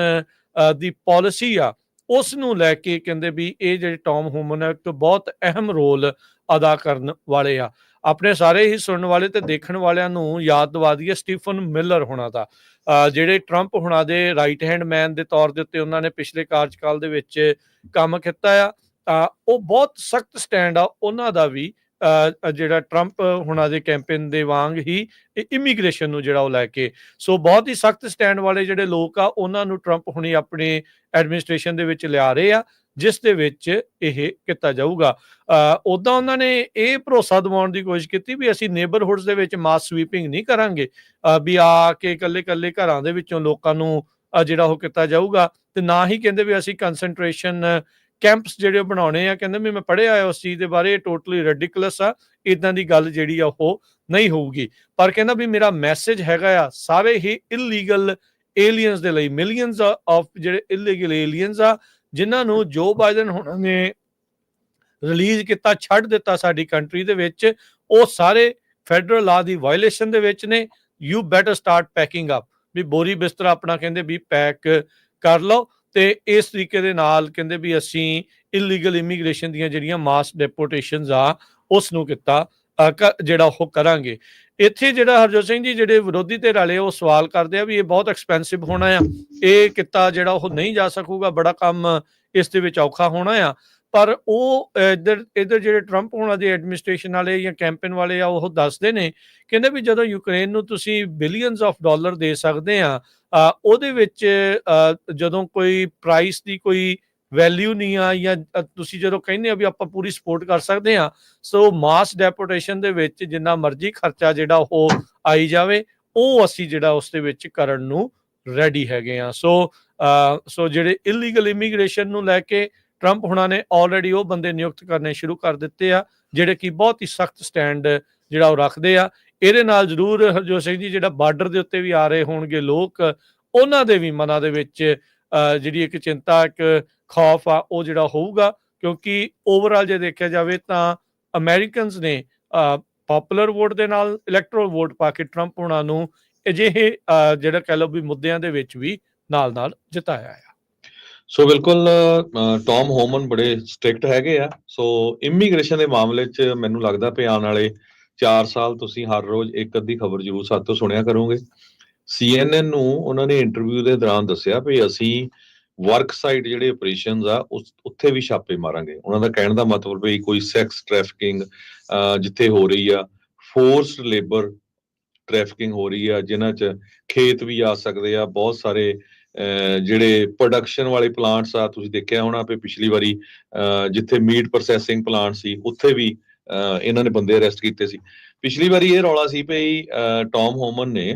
ਦੀ ਪਾਲਿਸੀ ਆ ਉਸ ਨੂੰ ਲੈ ਕੇ ਕਹਿੰਦੇ ਵੀ ਇਹ ਜਿਹੜੇ ਟੌਮ ਹੁਮਨ ਆ ਇੱਕ ਬਹੁਤ ਅਹਿਮ ਰੋਲ ਅਦਾ ਕਰਨ ਵਾਲੇ ਆ। ਆਪਣੇ ਸਾਰੇ ਹੀ ਸੁਣਨ ਵਾਲੇ ਤੇ ਦੇਖਣ ਵਾਲਿਆਂ ਨੂੰ ਯਾਦ ਦਿਵਾ ਦਈਏ ਸਟੀਫਨ ਮਿਲਰ ਹੋਣਾ ਦਾ, ਜਿਹੜੇ ਟਰੰਪ ਹੁਣਾਂ ਦੇ ਰਾਈਟ ਹੈਂਡ ਮੈਨ ਦੇ ਤੌਰ ਦੇ ਉੱਤੇ ਉਹਨਾਂ ਨੇ ਪਿਛਲੇ ਕਾਰਜਕਾਲ ਦੇ ਵਿੱਚ ਕੰਮ ਕੀਤਾ ਆ। ਉਹ ਬਹੁਤ ਸਖਤ ਸਟੈਂਡ ਆ ਉਹਨਾਂ ਦਾ ਵੀ, ਜਿਹੜਾ ਟਰੰਪ ਹੁਣਾਂ ਦੇ ਕੈਂਪੇਨ ਦੇ ਵਾਂਗ ਹੀ ਇਮੀਗ੍ਰੇਸ਼ਨ ਨੂੰ ਜਿਹੜਾ ਉਹ ਲੈ ਕੇ। ਸੋ ਬਹੁਤ ਹੀ ਸਖਤ ਸਟੈਂਡ ਵਾਲੇ ਜਿਹੜੇ ਲੋਕ ਆ ਉਹਨਾਂ ਨੂੰ ਟਰੰਪ ਹੁਣੀ ਆਪਣੇ ਐਡਮਿਨਿਸਟ੍ਰੇਸ਼ਨ ਦੇ ਵਿੱਚ ਲਿਆ ਰਹੇ ਆ, ਜਿਸ ਦੇ ਵਿੱਚ ਇਹ ਕੀਤਾ ਜਾਊਗਾ। ਉੱਦਾਂ ਉਹਨਾਂ ਨੇ ਇਹ ਭਰੋਸਾ ਦਿਵਾਉਣ ਦੀ ਕੋਸ਼ਿਸ਼ ਕੀਤੀ ਵੀ ਅਸੀਂ ਨੇਬਰਹੁੱਡਸ ਦੇ ਵਿੱਚ ਮਾਸ ਸਵੀਪਿੰਗ ਨਹੀਂ ਕਰਾਂਗੇ, ਵੀ ਆ ਕੇ ਇਕੱਲੇ ਘਰਾਂ ਦੇ ਵਿੱਚੋਂ ਲੋਕਾਂ ਨੂੰ ਜਿਹੜਾ ਉਹ ਕੀਤਾ ਜਾਊਗਾ, ਤੇ ਨਾ ਹੀ ਕਹਿੰਦੇ ਵੀ ਅਸੀਂ ਕੰਸੈਂਟਰੇਸ਼ਨ ਕੈਂਪਸ ਜਿਹੜੇ ਬਣਾਉਣੇ ਆ। ਕਹਿੰਦੇ ਵੀ ਮੈਂ ਪੜ੍ਹਿਆ ਆ ਉਸ ਚੀਜ਼ ਦੇ ਬਾਰੇ, ਟੋਟਲੀ ਰੈਡੀਕੁਲਸ ਆ, ਇਦਾਂ ਦੀ ਗੱਲ ਜਿਹੜੀ ਆ ਉਹ ਨਹੀਂ ਹੋਊਗੀ। ਪਰ ਕਹਿੰਦਾ ਵੀ ਮੇਰਾ ਮੈਸੇਜ ਹੈਗਾ ਆ ਸਾਰੇ ਹੀ ਇਲੀਗਲ ਏਲੀਅਨਸ ਦੇ ਲਈ, ਮਿਲੀਅਨਸ ਆਫ ਜਿਹੜੇ ਇਲੀਗਲ ਏਲੀਅਨਸ ਆ ਜਿਨ੍ਹਾਂ ਨੂੰ ਜੋ ਬਾਈਡਨ ਹੁਣਾਂ ਨੇ ਰਿਲੀਜ਼ ਕੀਤਾ, ਛੱਡ ਦਿੱਤਾ ਸਾਡੀ ਕੰਟਰੀ ਦੇ ਵਿੱਚ, ਉਹ ਸਾਰੇ ਫੈਡਰਲ ਲਾ ਦੀ ਵਾਇਲੇਸ਼ਨ ਦੇ ਵਿੱਚ ਨੇ। You better start packing up, ਵੀ ਬੋਰੀ ਬਿਸਤਰਾ ਆਪਣਾ ਕਹਿੰਦੇ ਵੀ ਪੈਕ ਕਰ ਲਓ, ਤੇ ਇਸ ਤਰੀਕੇ ਦੇ ਨਾਲ ਕਹਿੰਦੇ ਵੀ ਅਸੀਂ ਇਲੀਗਲ ਇਮੀਗ੍ਰੇਸ਼ਨ ਦੀਆਂ ਜਿਹੜੀਆਂ ਮਾਸ ਡੈਪੋਟੇਸ਼ਨਸ ਆ ਉਸ ਨੂੰ ਕੀਤਾ ਜਿਹੜਾ ਉਹ ਕਰਾਂਗੇ। ਇੱਥੇ ਜਿਹੜਾ ਹਰਜੋਤ ਸਿੰਘ ਜੀ ਜਿਹੜੇ ਵਿਰੋਧੀ ਧਿਰ ਵਾਲੇ ਉਹ ਸਵਾਲ ਕਰਦੇ ਆ ਵੀ ਇਹ ਬਹੁਤ ਐਕਸਪੈਂਸਿਵ ਹੋਣਾ ਆ, ਇਹ ਕਿੱਤਾ ਜਿਹੜਾ ਉਹ ਨਹੀਂ ਜਾ ਸਕੂਗਾ, ਬੜਾ ਕੰਮ ਇਸ ਦੇ ਵਿੱਚ ਔਖਾ ਹੋਣਾ ਆ। ਪਰ ਉਹ ਇੱਧਰ ਜਿਹੜੇ ਟਰੰਪ ਹੋਣਾ ਦੀ ਐਡਮਿਨਿਸਟ੍ਰੇਸ਼ਨ ਵਾਲੇ ਜਾਂ ਕੈਂਪੇਨ ਵਾਲੇ ਆ ਉਹ ਦੱਸਦੇ ਨੇ, ਕਹਿੰਦੇ ਵੀ ਜਦੋਂ ਯੂਕਰੇਨ ਨੂੰ ਤੁਸੀਂ ਬਿਲੀਅਨਸ ਆਫ ਡਾਲਰ ਦੇ ਸਕਦੇ ਆ, ਉਹਦੇ ਵਿੱਚ ਜਦੋਂ ਕੋਈ ਪ੍ਰਾਈਸ ਦੀ ਕੋਈ ਵੈਲਿਊ ਨਹੀਂ ਆ, ਜਾਂ ਤੁਸੀਂ ਜਦੋਂ ਕਹਿੰਦੇ ਆ ਵੀ ਆਪਾਂ ਪੂਰੀ ਸਪੋਰਟ ਕਰ ਸਕਦੇ ਆ, ਸੋ ਮਾਸ ਡੈਪੋਟੇਸ਼ਨ ਦੇ ਵਿੱਚ ਜਿੰਨਾ ਮਰਜ਼ੀ ਖਰਚਾ ਜਿਹੜਾ ਉਹ ਆਈ ਜਾਵੇ, ਉਹ ਅਸੀਂ ਜਿਹੜਾ ਉਸ ਦੇ ਵਿੱਚ ਕਰਨ ਨੂੰ ਰੈਡੀ ਹੈਗੇ ਆ। ਸੋ ਜਿਹੜੇ ਇਲੀਗਲ ਇਮੀਗ੍ਰੇਸ਼ਨ ਨੂੰ ਲੈ ਕੇ ਟਰੰਪ ਹੁਣਾਂ ਨੇ ਆਲਰੇਡੀ ਉਹ ਬੰਦੇ ਨਿਯੁਕਤ ਕਰਨੇ ਸ਼ੁਰੂ ਕਰ ਦਿੱਤੇ ਆ ਜਿਹੜੇ ਕਿ ਬਹੁਤ ਹੀ ਸਖਤ ਸਟੈਂਡ ਜਿਹੜਾ ਉਹ ਰੱਖਦੇ ਆ। ਇਹਦੇ ਨਾਲ ਜ਼ਰੂਰ ਹਰਜੋਤ ਸਿੰਘ ਜੀ ਜਿਹੜਾ ਬਾਰਡਰ ਦੇ ਉੱਤੇ ਵੀ ਆ ਰਹੇ ਹੋਣਗੇ ਲੋਕ, ਉਹਨਾਂ ਦੇ ਵੀ ਮਨਾਂ ਦੇ ਵਿੱਚ ਜਿਹੜੀ ਇੱਕ ਚਿੰਤਾ, ਇੱਕ ਖੌਫ ਆ ਉਹ ਜਿਹੜਾ ਹੋਊਗਾ, ਕਿਉਂਕਿ ਓਵਰਆਲ ਜੇ ਦੇਖਿਆ ਜਾਵੇ ਤਾਂ ਅਮਰੀਕਨਸ ਨੇ ਪਪੂਲਰ ਵੋਟ ਦੇ ਨਾਲ ਇਲੈਕਟਰਲ ਵੋਟ ਪਾ ਕੇ ਟਰੰਪ ਹੁਣਾਂ ਨੂੰ ਅਜਿਹੇ ਜਿਹੜਾ ਕਹਿ ਲਓ ਵੀ ਮੁੱਦਿਆਂ ਦੇ ਵਿੱਚ ਵੀ ਨਾਲ ਜਿਤਾਇਆ ਆ। ਸੋ ਬਿਲਕੁਲ ਟੌਮ ਹੋਮਨ ਬੜੇ ਸਟ੍ਰਿਕਟ ਹੈਗੇ ਆ। ਸੋ ਇਮੀਗ੍ਰੇਸ਼ਨ ਦੇ ਮਾਮਲੇ 'ਚ ਮੈਨੂੰ ਲੱਗਦਾ ਵੀ ਆਉਣ ਵਾਲੇ 4 ਸਾਲ ਤੁਸੀਂ ਹਰ ਰੋਜ਼ ਇੱਕ ਅੱਧੀ ਖਬਰ ਜ਼ਰੂਰ ਸਾਡੇ ਤੋਂ ਸੁਣਿਆ ਕਰੋਗੇ। CNN ਨੂੰ ਉਹਨਾਂ ਨੇ ਇੰਟਰਵਿਊ ਦੇ ਦੌਰਾਨ ਦੱਸਿਆ ਵੀ ਅਸੀਂ ਵਰਕ ਸਾਈਟ ਜਿਹੜੇ ਆਪਰੇਸ਼ਨਸ ਆ ਉੱਥੇ ਵੀ ਛਾਪੇ ਮਾਰਾਂਗੇ। ਉਹਨਾਂ ਦਾ ਕਹਿਣ ਦਾ ਮਤਲਬ ਵੀ ਕੋਈ ਸੈਕਸ ਟ੍ਰੈਫਿਕਿੰਗ ਜਿੱਥੇ ਹੋ ਰਹੀ ਆ, ਫੋਰਸਡ ਲੇਬਰ ਟ੍ਰੈਫਿਕਿੰਗ ਹੋ ਰਹੀ ਆ, ਜਿਨ੍ਹਾਂ 'ਚ ਖੇਤ ਵੀ ਆ ਸਕਦੇ ਆ, ਬਹੁਤ ਸਾਰੇ ਜਿਹੜੇ ਪ੍ਰੋਡਕਸ਼ਨ ਵਾਲੇ ਪਲਾਂਟਸ ਆ, ਤੁਸੀਂ ਦੇਖਿਆ ਹੋਣਾ ਵੀ ਪਿਛਲੀ ਵਾਰੀ ਜਿੱਥੇ ਮੀਟ ਪ੍ਰੋਸੈਸਿੰਗ ਪਲਾਂਟ ਸੀ ਉੱਥੇ ਵੀ ਇਹਨਾਂ ਨੇ ਬੰਦੇ ਅਰੈਸਟ ਕੀਤੇ ਸੀ। ਪਿਛਲੀ ਵਾਰੀ ਇਹ ਰੌਲਾ ਸੀ ਵੀ ਟੌਮ ਹੋਮਨ ਨੇ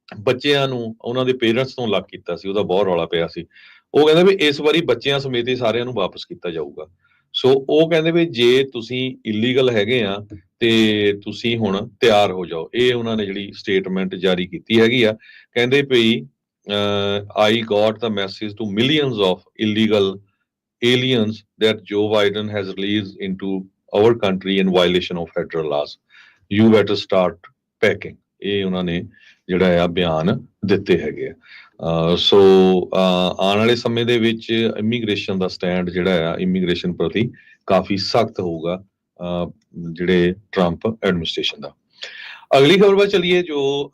ਬੱਚਿਆਂ ਨੂੰ ਉਹਨਾਂ ਦੇ ਪੇਰੈਂਟਸ ਤੋਂ ਅਲੱਗ ਕੀਤਾ ਸੀ, ਉਹਦਾ ਬਹੁਤ ਰੌਲਾ ਪਿਆ ਸੀ। ਉਹ ਕਹਿੰਦੇ ਵੀ ਇਸ ਵਾਰੀ ਬੱਚਿਆਂ ਸਮੇਤ ਹੀ ਸਾਰਿਆਂ ਨੂੰ ਵਾਪਸ ਕੀਤਾ ਜਾਊਗਾ। ਸੋ ਉਹ ਕਹਿੰਦੇ ਵੀ ਜੇ ਤੁਸੀਂ ਇਲੀਗਲ ਹੈਗੇ ਆ ਤੇ ਤੁਸੀਂ ਹੁਣ ਤਿਆਰ ਹੋ ਜਾਓ। ਇਹ ਉਹਨਾਂ ਨੇ ਜਿਹੜੀ ਸਟੇਟਮੈਂਟ ਜਾਰੀ ਕੀਤੀ ਹੈਗੀ ਆ, ਕਹਿੰਦੇ ਵੀ I got the message to millions of illegal aliens that Joe Biden has released into our country in violation of federal laws. You better start packing. ਇਹ ਉਹਨਾਂ ਨੇ ਜਿਹੜਾ ਆ ਬਿਆਨ ਦਿੱਤੇ ਹੈਗੇ ਆ। ਸੋ ਆਉਣ ਵਾਲੇ ਸਮੇਂ ਦੇ ਵਿੱਚ ਇਮੀਗ੍ਰੇਸ਼ਨ ਦਾ ਸਟੈਂਡ ਜਿਹੜਾ ਆ ਇਮੀਗ੍ਰੇਸ਼ਨ ਪ੍ਰਤੀ ਕਾਫੀ ਸਖਤ ਹੋਊਗਾ ਜਿਹੜੇ ਟਰੰਪ ਐਡਮਿਨਿਸਟ੍ਰੇਸ਼ਨ ਦਾ। ਅਗਲੀ ਖਬਰ ਵੱਲ ਚੱਲੀਏ, ਜੋ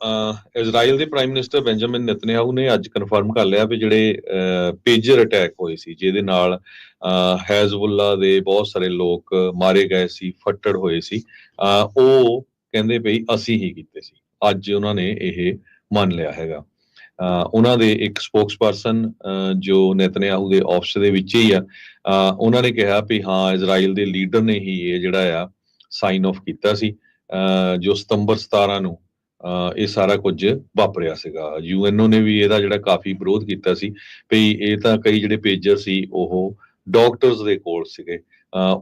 ਇਜ਼ਰਾਈਲ ਦੇ ਪ੍ਰਾਈਮ ਮਿਨਿਸਟਰ ਬੈਂਜਾਮਿਨ ਨੇਤਨਯਾਹੂ ਨੇ ਅੱਜ ਕਨਫਰਮ ਕਰ ਲਿਆ ਵੀ ਜਿਹੜੇ ਪੇਜਰ ਅਟੈਕ ਹੋਏ ਸੀ ਜਿਹਦੇ ਨਾਲ ਹੈਜ਼ਬੁੱਲਾ ਦੇ ਬਹੁਤ ਸਾਰੇ ਲੋਕ ਮਾਰੇ ਗਏ ਸੀ, ਫੱਟੜ ਹੋਏ ਸੀ, ਉਹ ਕਹਿੰਦੇ ਵੀ ਅਸੀਂ ਹੀ ਕੀਤੇ ਸੀ। ਅੱਜ ਉਹਨਾਂ ਨੇ ਇਹ ਮੰਨ ਲਿਆ ਹੈਗਾ। ਉਹਨਾਂ ਦੇ ਇੱਕ ਸਪੋਕਸਪਰਸਨ ਜੋ ਨੇਤਨਯਾਹੂ ਦੇ ਆਫਿਸ ਦੇ ਵਿੱਚ ਹੀ ਆ, ਉਹਨਾਂ ਨੇ ਕਿਹਾ ਵੀ ਹਾਂ ਇਜ਼ਰਾਈਲ ਦੇ ਲੀਡਰ ਨੇ ਹੀ ਇਹ ਜਿਹੜਾ ਆ ਸਾਈਨ ਆਫ ਕੀਤਾ ਸੀ, ਜੋ ਸਤੰਬਰ 17 ਨੂੰ ਇਹ ਸਾਰਾ ਕੁਝ ਵਾਪਰਿਆ ਸੀਗਾ। ਯੂਐਨਓ ਨੇ ਵੀ ਇਹਦਾ ਜਿਹੜਾ ਕਾਫੀ ਵਿਰੋਧ ਕੀਤਾ ਸੀ ਵੀ ਇਹ ਤਾਂ ਕਈ ਜਿਹੜੇ ਪੇਜਰ ਸੀ ਉਹ ਡਾਕਟਰਸ ਦੇ ਕੋਲ ਸੀਗੇ,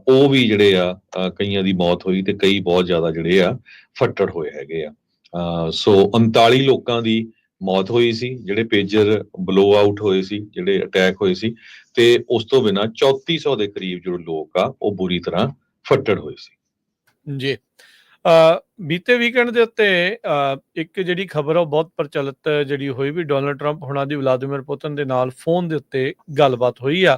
ਉਹ ਵੀ ਜਿਹੜੇ ਆ ਕਈਆਂ ਦੀ ਮੌਤ ਹੋਈ ਤੇ ਕਈ ਬਹੁਤ ਜ਼ਿਆਦਾ ਜਿਹੜੇ ਆ ਫੱਟੜ ਹੋਏ ਹੈਗੇ ਆ। ਸੋ 39 ਲੋਕਾਂ ਦੀ ਮੌਤ ਹੋਈ ਸੀ, ਜਿਹੜੇ ਪੇਜਰ ਬਲੋ ਆਊਟ ਹੋਏ ਸੀ, ਜਿਹੜੇ ਅਟੈਕ ਹੋਏ ਸੀ, ਤੇ ਉਸ ਤੋਂ ਬਿਨਾਂ 3400 ਦੇ ਕਰੀਬ ਜਿਹੜੇ ਲੋਕ ਆ ਉਹ ਬੁਰੀ ਤਰ੍ਹਾਂ ਫੱਟੜ ਹੋਏ ਸੀ। ਜੀ ਬੀਤੇ ਵੀਕਐਂਡ ਦੇ ਉੱਤੇ ਇੱਕ ਜਿਹੜੀ ਖਬਰ ਉਹ ਬਹੁਤ ਪ੍ਰਚਲਿਤ ਜਿਹੜੀ ਹੋਈ ਵੀ ਡੋਨਲਡ ਟਰੰਪ ਹੁਣਾਂ ਦੀ ਵਲਾਦੀਮੀਰ ਪੁਤਿਨ ਦੇ ਨਾਲ ਫੋਨ ਦੇ ਉੱਤੇ ਗੱਲਬਾਤ ਹੋਈ ਆ,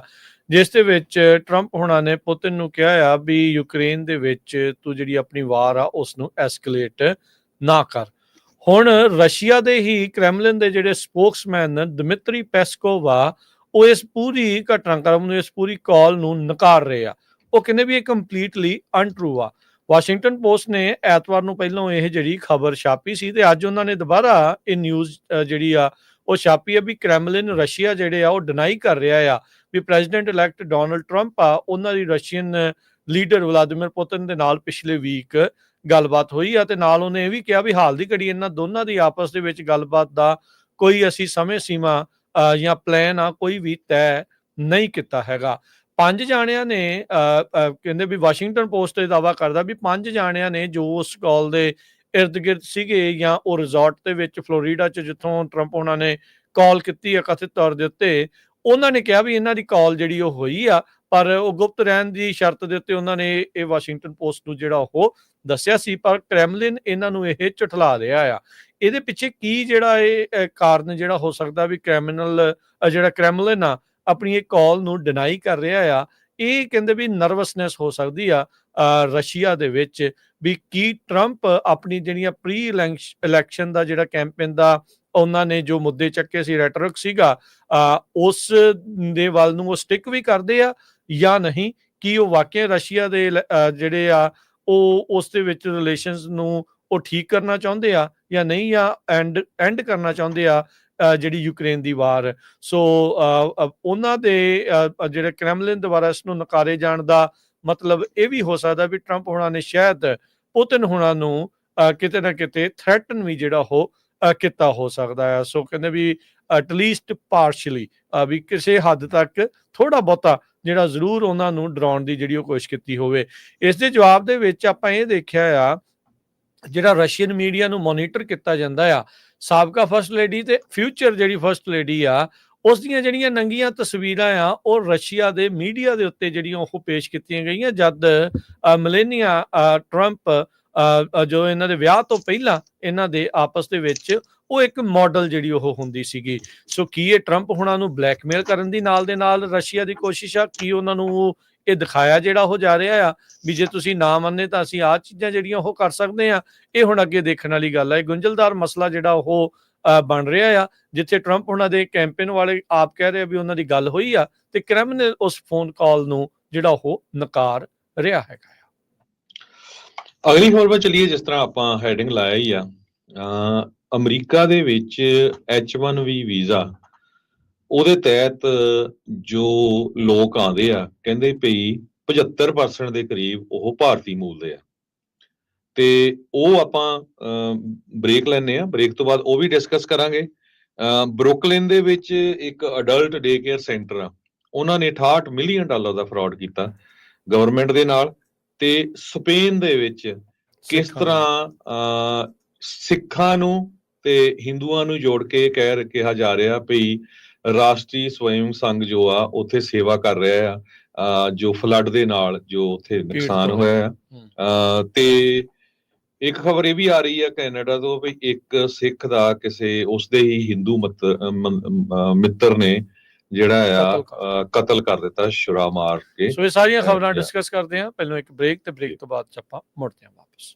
ਜਿਸ ਦੇ ਵਿੱਚ ਟਰੰਪ ਹੁਣਾਂ ਨੇ ਪੁਤਿਨ ਨੂੰ ਕਿਹਾ ਆ ਵੀ ਯੂਕਰੇਨ ਦੇ ਵਿੱਚ ਤੂੰ ਜਿਹੜੀ ਆਪਣੀ ਵਾਰ ਆ ਉਸ ਨੂੰ ਐਸਕਲੇਟ ਨਾ ਕਰ। ਹੁਣ ਰਸ਼ੀਆ ਦੇ ਹੀ ਕ੍ਰੈਮਲਿਨ ਦੇ ਜਿਹੜੇ ਸਪੋਕਸਮੈਨ ਦਮਿਤਰੀ ਪੈਸਕੋਵ ਆ, ਉਹ ਇਸ ਪੂਰੀ ਘਟਨਾਕ੍ਰਮ ਨੂੰ, ਇਸ ਪੂਰੀ ਕਾਲ ਨੂੰ ਨਕਾਰ ਰਹੇ ਆ। ਉਹ ਕਹਿੰਦੇ ਵੀ ਇਹ ਕੰਪਲੀਟਲੀ ਅਨਟਰੂ ਆ। ਵਾਸ਼ਿੰਗਟਨ ਪੋਸਟ ਨੇ ਐਤਵਾਰ ਨੂੰ ਪਹਿਲਾਂ ਇਹ ਜਿਹੜੀ ਖਬਰ ਛਾਪੀ ਸੀ ਤੇ ਅੱਜ ਉਹਨਾਂ ਨੇ ਦੁਬਾਰਾ ਇਹ ਨਿਊਜ਼ ਜਿਹੜੀ ਆ ਉਹ ਛਾਪੀ ਆ ਵੀ ਕ੍ਰੈਮਲਿਨ ਰਸ਼ੀਆ ਜਿਹੜੇ ਆ ਉਹ ਡਿਨਾਈ ਕਰ ਰਿਹਾ ਆ ਵੀ ਪ੍ਰੈਜ਼ੀਡੈਂਟ ਇਲੈਕਟ ਡੋਨਲਡ ਟਰੰਪ ਆ, ਉਹਨਾਂ ਦੀ ਰਸ਼ੀਅਨ ਲੀਡਰ ਵਲਾਦੀਮੀਰ ਪੁਤਿਨ ਦੇ ਨਾਲ ਪਿਛਲੇ ਵੀਕ ਗੱਲਬਾਤ ਹੋਈ ਆ, ਤੇ ਨਾਲ ਉਹਨੇ ਇਹ ਵੀ ਕਿਹਾ ਵੀ ਹਾਲ ਦੀ ਘੜੀ ਇਹਨਾਂ ਦੋਨਾਂ ਦੀ ਆਪਸ ਦੇ ਵਿੱਚ ਗੱਲਬਾਤ ਦਾ ਕੋਈ ਅਸੀਂ ਸਮੇਂ ਸੀਮਾ ਜਾਂ ਪਲਾਨ ਆ ਕੋਈ ਵੀ ਤੈਅ ਨਹੀਂ ਕੀਤਾ ਹੈਗਾ। 5 ਜਾਣਿਆਂ ਨੇ ਕਹਿੰਦੇ ਵੀ ਵਾਸ਼ਿੰਗਟਨ ਪੋਸਟ ਇਹ ਦਾਅਵਾ ਕਰਦਾ ਵੀ 5 ਜਾਣਿਆਂ ਨੇ ਜੋ ਉਸ ਕਾਲ ਦੇ ਇਰਦ ਗਿਰਦ ਸੀਗੇ ਜਾਂ ਉਹ ਰਿਜ਼ੋਰਟ ਦੇ ਵਿੱਚ ਫਲੋਰੀਡਾ 'ਚ ਜਿੱਥੋਂ ਟਰੰਪ ਉਹਨਾਂ ਨੇ ਕਾਲ ਕੀਤੀ ਆ ਕਥਿਤ ਤੌਰ ਦੇ ਉੱਤੇ, ਉਹਨਾਂ ਨੇ ਕਿਹਾ ਵੀ ਇਹਨਾਂ ਦੀ ਕਾਲ ਜਿਹੜੀ ਉਹ ਹੋਈ ਆ, ਪਰ ਉਹ ਗੁਪਤ ਰਹਿਣ ਦੀ ਸ਼ਰਤ ਦੇ ਉੱਤੇ ਉਹਨਾਂ ਨੇ ਇਹ ਵਾਸ਼ਿੰਗਟਨ ਪੋਸਟ ਨੂੰ ਜਿਹੜਾ ਉਹ ਦੱਸਿਆ ਸੀ, ਪਰ ਕ੍ਰੈਮਲਿਨ ਇਹਨਾਂ ਨੂੰ ਇਹ ਝੁਠਲਾ ਰਿਹਾ ਆ। ਇਹਦੇ ਪਿੱਛੇ ਕੀ ਜਿਹੜਾ ਇਹ ਕਾਰਨ ਜਿਹੜਾ ਹੋ ਸਕਦਾ ਵੀ ਜਿਹੜਾ ਕ੍ਰੈਮਲਿਨ ਆ ਆਪਣੀ ਇਹ ਕਾਲ ਨੂੰ ਡਿਨਾਈ ਕਰ ਰਿਹਾ ਆ, ਇਹ ਕਹਿੰਦੇ ਵੀ ਨਰਵਸਨੈਸ ਹੋ ਸਕਦੀ ਆ ਰਸ਼ੀਆ ਦੇ ਵਿੱਚ ਵੀ ਕੀ ਟਰੰਪ ਆਪਣੀ ਜਿਹੜੀਆਂ ਪ੍ਰੀ ਇਲੈਕਸ਼ਨ ਦਾ ਜਿਹੜਾ ਕੈਂਪੇਨ ਦਾ ਉਹਨਾਂ ਨੇ ਜੋ ਮੁੱਦੇ ਚੱਕੇ ਸੀ, ਰੈਟਰਿਕ ਸੀਗਾ, ਉਸ ਦੇ ਵੱਲ ਨੂੰ ਉਹ ਸਟਿਕ ਵੀ ਕਰਦੇ ਆ ਜਾਂ ਨਹੀਂ, ਕੀ ਉਹ ਵਾਕਿਆ ਰਸ਼ੀਆ ਦੇ ਜਿਹੜੇ ਆ ਉਹ ਉਸ ਦੇ ਵਿੱਚ ਰਿਲੇਸ਼ਨਸ ਨੂੰ ਉਹ ਠੀਕ ਕਰਨਾ ਚਾਹੁੰਦੇ ਆ ਜਾਂ ਨਹੀਂ, ਜਾਂ ਐਂਡ ਕਰਨਾ ਚਾਹੁੰਦੇ ਆ ਜਿਹੜੀ ਯੂਕਰੇਨ ਦੀ ਵਾਰ। ਸੋ ਉਹਨਾਂ ਦੇ ਜਿਹੜੇ ਕ੍ਰੈਮਲਿਨ ਦੁਆਰਾ ਇਸ ਨੂੰ ਨਕਾਰੇ ਜਾਣ ਦਾ ਮਤਲਬ ਇਹ ਵੀ ਹੋ ਸਕਦਾ ਵੀ ਟਰੰਪ ਹੋਣਾ ਨੇ ਸ਼ਾਇਦ ਪੁਤਿਨ ਹੋਣਾ ਨੂੰ ਕਿਤੇ ਨਾ ਕਿਤੇ ਥ੍ਰੈਟਨ ਵੀ ਜਿਹੜਾ ਉਹ ਕੀਤਾ ਹੋ ਸਕਦਾ ਹੈ। ਸੋ ਕਹਿੰਦੇ ਵੀ ਐਟਲੀਸਟ ਪਾਰਸ਼ਲੀ ਵੀ ਕਿਸੇ ਹੱਦ ਤੱਕ ਥੋੜਾ ਬਹੁਤਾ ਜਿਹੜਾ ਜ਼ਰੂਰ ਉਹਨਾਂ ਨੂੰ ਡਰਾਉਣ ਦੀ ਜਿਹੜੀ ਉਹ ਕੋਸ਼ਿਸ਼ ਕੀਤੀ ਹੋਵੇ। ਇਸ ਦੇ ਜਵਾਬ ਦੇ ਵਿੱਚ ਆਪਾਂ ਇਹ ਦੇਖਿਆ ਆ ਜਿਹੜਾ ਰਸ਼ੀਅਨ ਮੀਡੀਆ ਨੂੰ ਮੋਨੀਟਰ ਕੀਤਾ ਜਾਂਦਾ ਆ, ਸਾਬਕਾ ਫਸਟ ਲੇਡੀ ਤੇ ਫਿਊਚਰ ਜਿਹੜੀ ਫਸਟ ਲੇਡੀ ਆ, ਉਸ ਦੀਆਂ ਜਿਹੜੀਆਂ ਨੰਗੀਆਂ ਤਸਵੀਰਾਂ ਆ ਉਹ ਰਸ਼ੀਆ ਦੇ ਮੀਡੀਆ ਦੇ ਉੱਤੇ ਜਿਹੜੀਆਂ ਉਹ ਪੇਸ਼ ਕੀਤੀਆਂ ਗਈਆਂ ਜਦ ਮਲੇਨੀਆ ਟਰੰਪ ਜੋ ਇਹਨਾਂ ਦੇ ਵਿਆਹ ਤੋਂ ਪਹਿਲਾਂ ਇਹਨਾਂ ਦੇ ਆਪਸ ਦੇ ਵਿੱਚ ਉਹ ਇੱਕ ਮਾਡਲ ਜਿਹੜੀ ਉਹ ਹੁੰਦੀ ਸੀਗੀ। ਸੋ ਕੀ ਇਹ ਟਰੰਪ ਹੁਣਾਂ ਨੂੰ ਬਲੈਕਮੇਲ ਕਰਨ ਦੀ ਨਾਲ ਦੇ ਨਾਲ ਰਸ਼ੀਆ ਦੀ ਕੋਸ਼ਿਸ਼ ਆ, ਕੀ ਉਹਨਾਂ ਨੂੰ ਇਹ ਦਿਖਾਇਆ ਜਿਹੜਾ ਉਹ ਜਾ ਰਿਹਾ ਆ ਵੀ ਜੇ ਤੁਸੀਂ ਨਾ ਮੰਨੇ ਤਾਂ ਅਸੀਂ ਆਹ ਚੀਜ਼ਾਂ ਜਿਹੜੀਆਂ ਉਹ ਕਰ ਸਕਦੇ ਆ। ਇਹ ਹੁਣ ਅੱਗੇ ਦੇਖਣ ਵਾਲੀ ਗੱਲ ਹੈ। ਗੁੰਝਲਦਾਰ ਮਸਲਾ ਜਿਹੜਾ ਉਹ ਬਣ ਰਿਹਾ ਆ, ਜਿੱਥੇ ਟਰੰਪ ਉਹਨਾਂ ਦੇ ਕੈਂਪੇਨ ਵਾਲੇ ਆਪ ਕਹਿ ਰਹੇ ਵੀ ਉਹਨਾਂ ਦੀ ਗੱਲ ਹੋਈ ਆ ਤੇ ਕ੍ਰੈਮਲਿਨ ਉਸ ਫੋਨ ਕਾਲ ਨੂੰ ਜਿਹੜਾ ਉਹ ਨਕਾਰ ਰਿਹਾ ਹੈਗਾ। ਅਗਲੀ ਖਬਰ 'ਤੇ ਚੱਲੀਏ। ਜਿਸ ਤਰ੍ਹਾਂ ਆਪਾਂ ਹੈਡਿੰਗ ਲਾਇਆ ਹੀ ਆ, ਅਮਰੀਕਾ ਦੇ ਵਿੱਚ H-1B ਵੀਜ਼ਾ ਉਹਦੇ ਤਹਿਤ ਜੋ ਲੋਕ ਆਉਂਦੇ ਆ, ਕਹਿੰਦੇ ਪਈ 75% ਦੇ ਕਰੀਬ ਉਹ ਭਾਰਤੀ ਮੂਲ ਦੇ ਆ, ਤੇ ਉਹ ਆਪਾਂ ਬ੍ਰੇਕ ਲੈਣੇ ਆ। ਬ੍ਰੇਕ ਤੋਂ ਬਾਅਦ ਉਹ ਵੀ ਡਿਸਕਸ ਕਰਾਂਗੇ। ਬਰੁਕਲਿਨ ਦੇ ਵਿੱਚ ਇੱਕ ਅਡਲਟ ਡੇ ਕੇਅਰ ਸੈਂਟਰ ਆ, ਉਹਨਾਂ ਨੇ $68 ਮਿਲੀਅਨ ਦਾ ਫਰਾਡ ਕੀਤਾ ਗਵਰਨਮੈਂਟ ਦੇ ਨਾਲ। ਤੇ ਸਪੇਨ ਦੇ ਵਿੱਚ ਕਿਸ ਤਰ੍ਹਾਂ ਸਿੱਖਾਂ ਨੂੰ ਤੇ ਹਿੰਦੂਆਂ ਨੂੰ ਜੋੜ ਕੇ ਕਿਹਾ ਜਾ ਰਿਹਾ ਭਈ ਰਾਸ਼ਟਰੀ ਸਵੈਮ ਸੰਘ ਜੋ ਆ ਉੱਥੇ ਸੇਵਾ ਕਰ ਰਿਹਾ ਆ, ਜੋ ਫਲੱਡ ਦੇ ਨਾਲ ਜੋ ਉੱਥੇ ਨੁਕਸਾਨ ਹੋਇਆ ਆ। ਤੇ ਇੱਕ ਖਬਰ ਇਹ ਵੀ ਆ ਰਹੀ ਹੈ ਕੈਨੇਡਾ ਤੋਂ ਵੀ ਇੱਕ ਸਿੱਖ ਦਾ ਕਿਸੇ ਉਸਦੇ ਹੀ ਹਿੰਦੂ ਮਿੱਤਰ ਨੇ ਜਿਹੜਾ ਆ ਕਤਲ ਕਰ ਦਿੱਤਾ ਸ਼ਰਾਬ ਮਾਰ ਕੇ। ਸੋ ਇਹ ਸਾਰੀਆਂ ਖਬਰਾਂ ਡਿਸਕਸ ਕਰਦੇ ਹਾਂ। ਪਹਿਲਾਂ ਇੱਕ ਬ੍ਰੇਕ ਤੇ ਬ੍ਰੇਕ ਤੋਂ ਬਾਅਦ ਆਪਾਂ ਮੁੜਦੇ ਹਾਂ ਵਾਪਸ।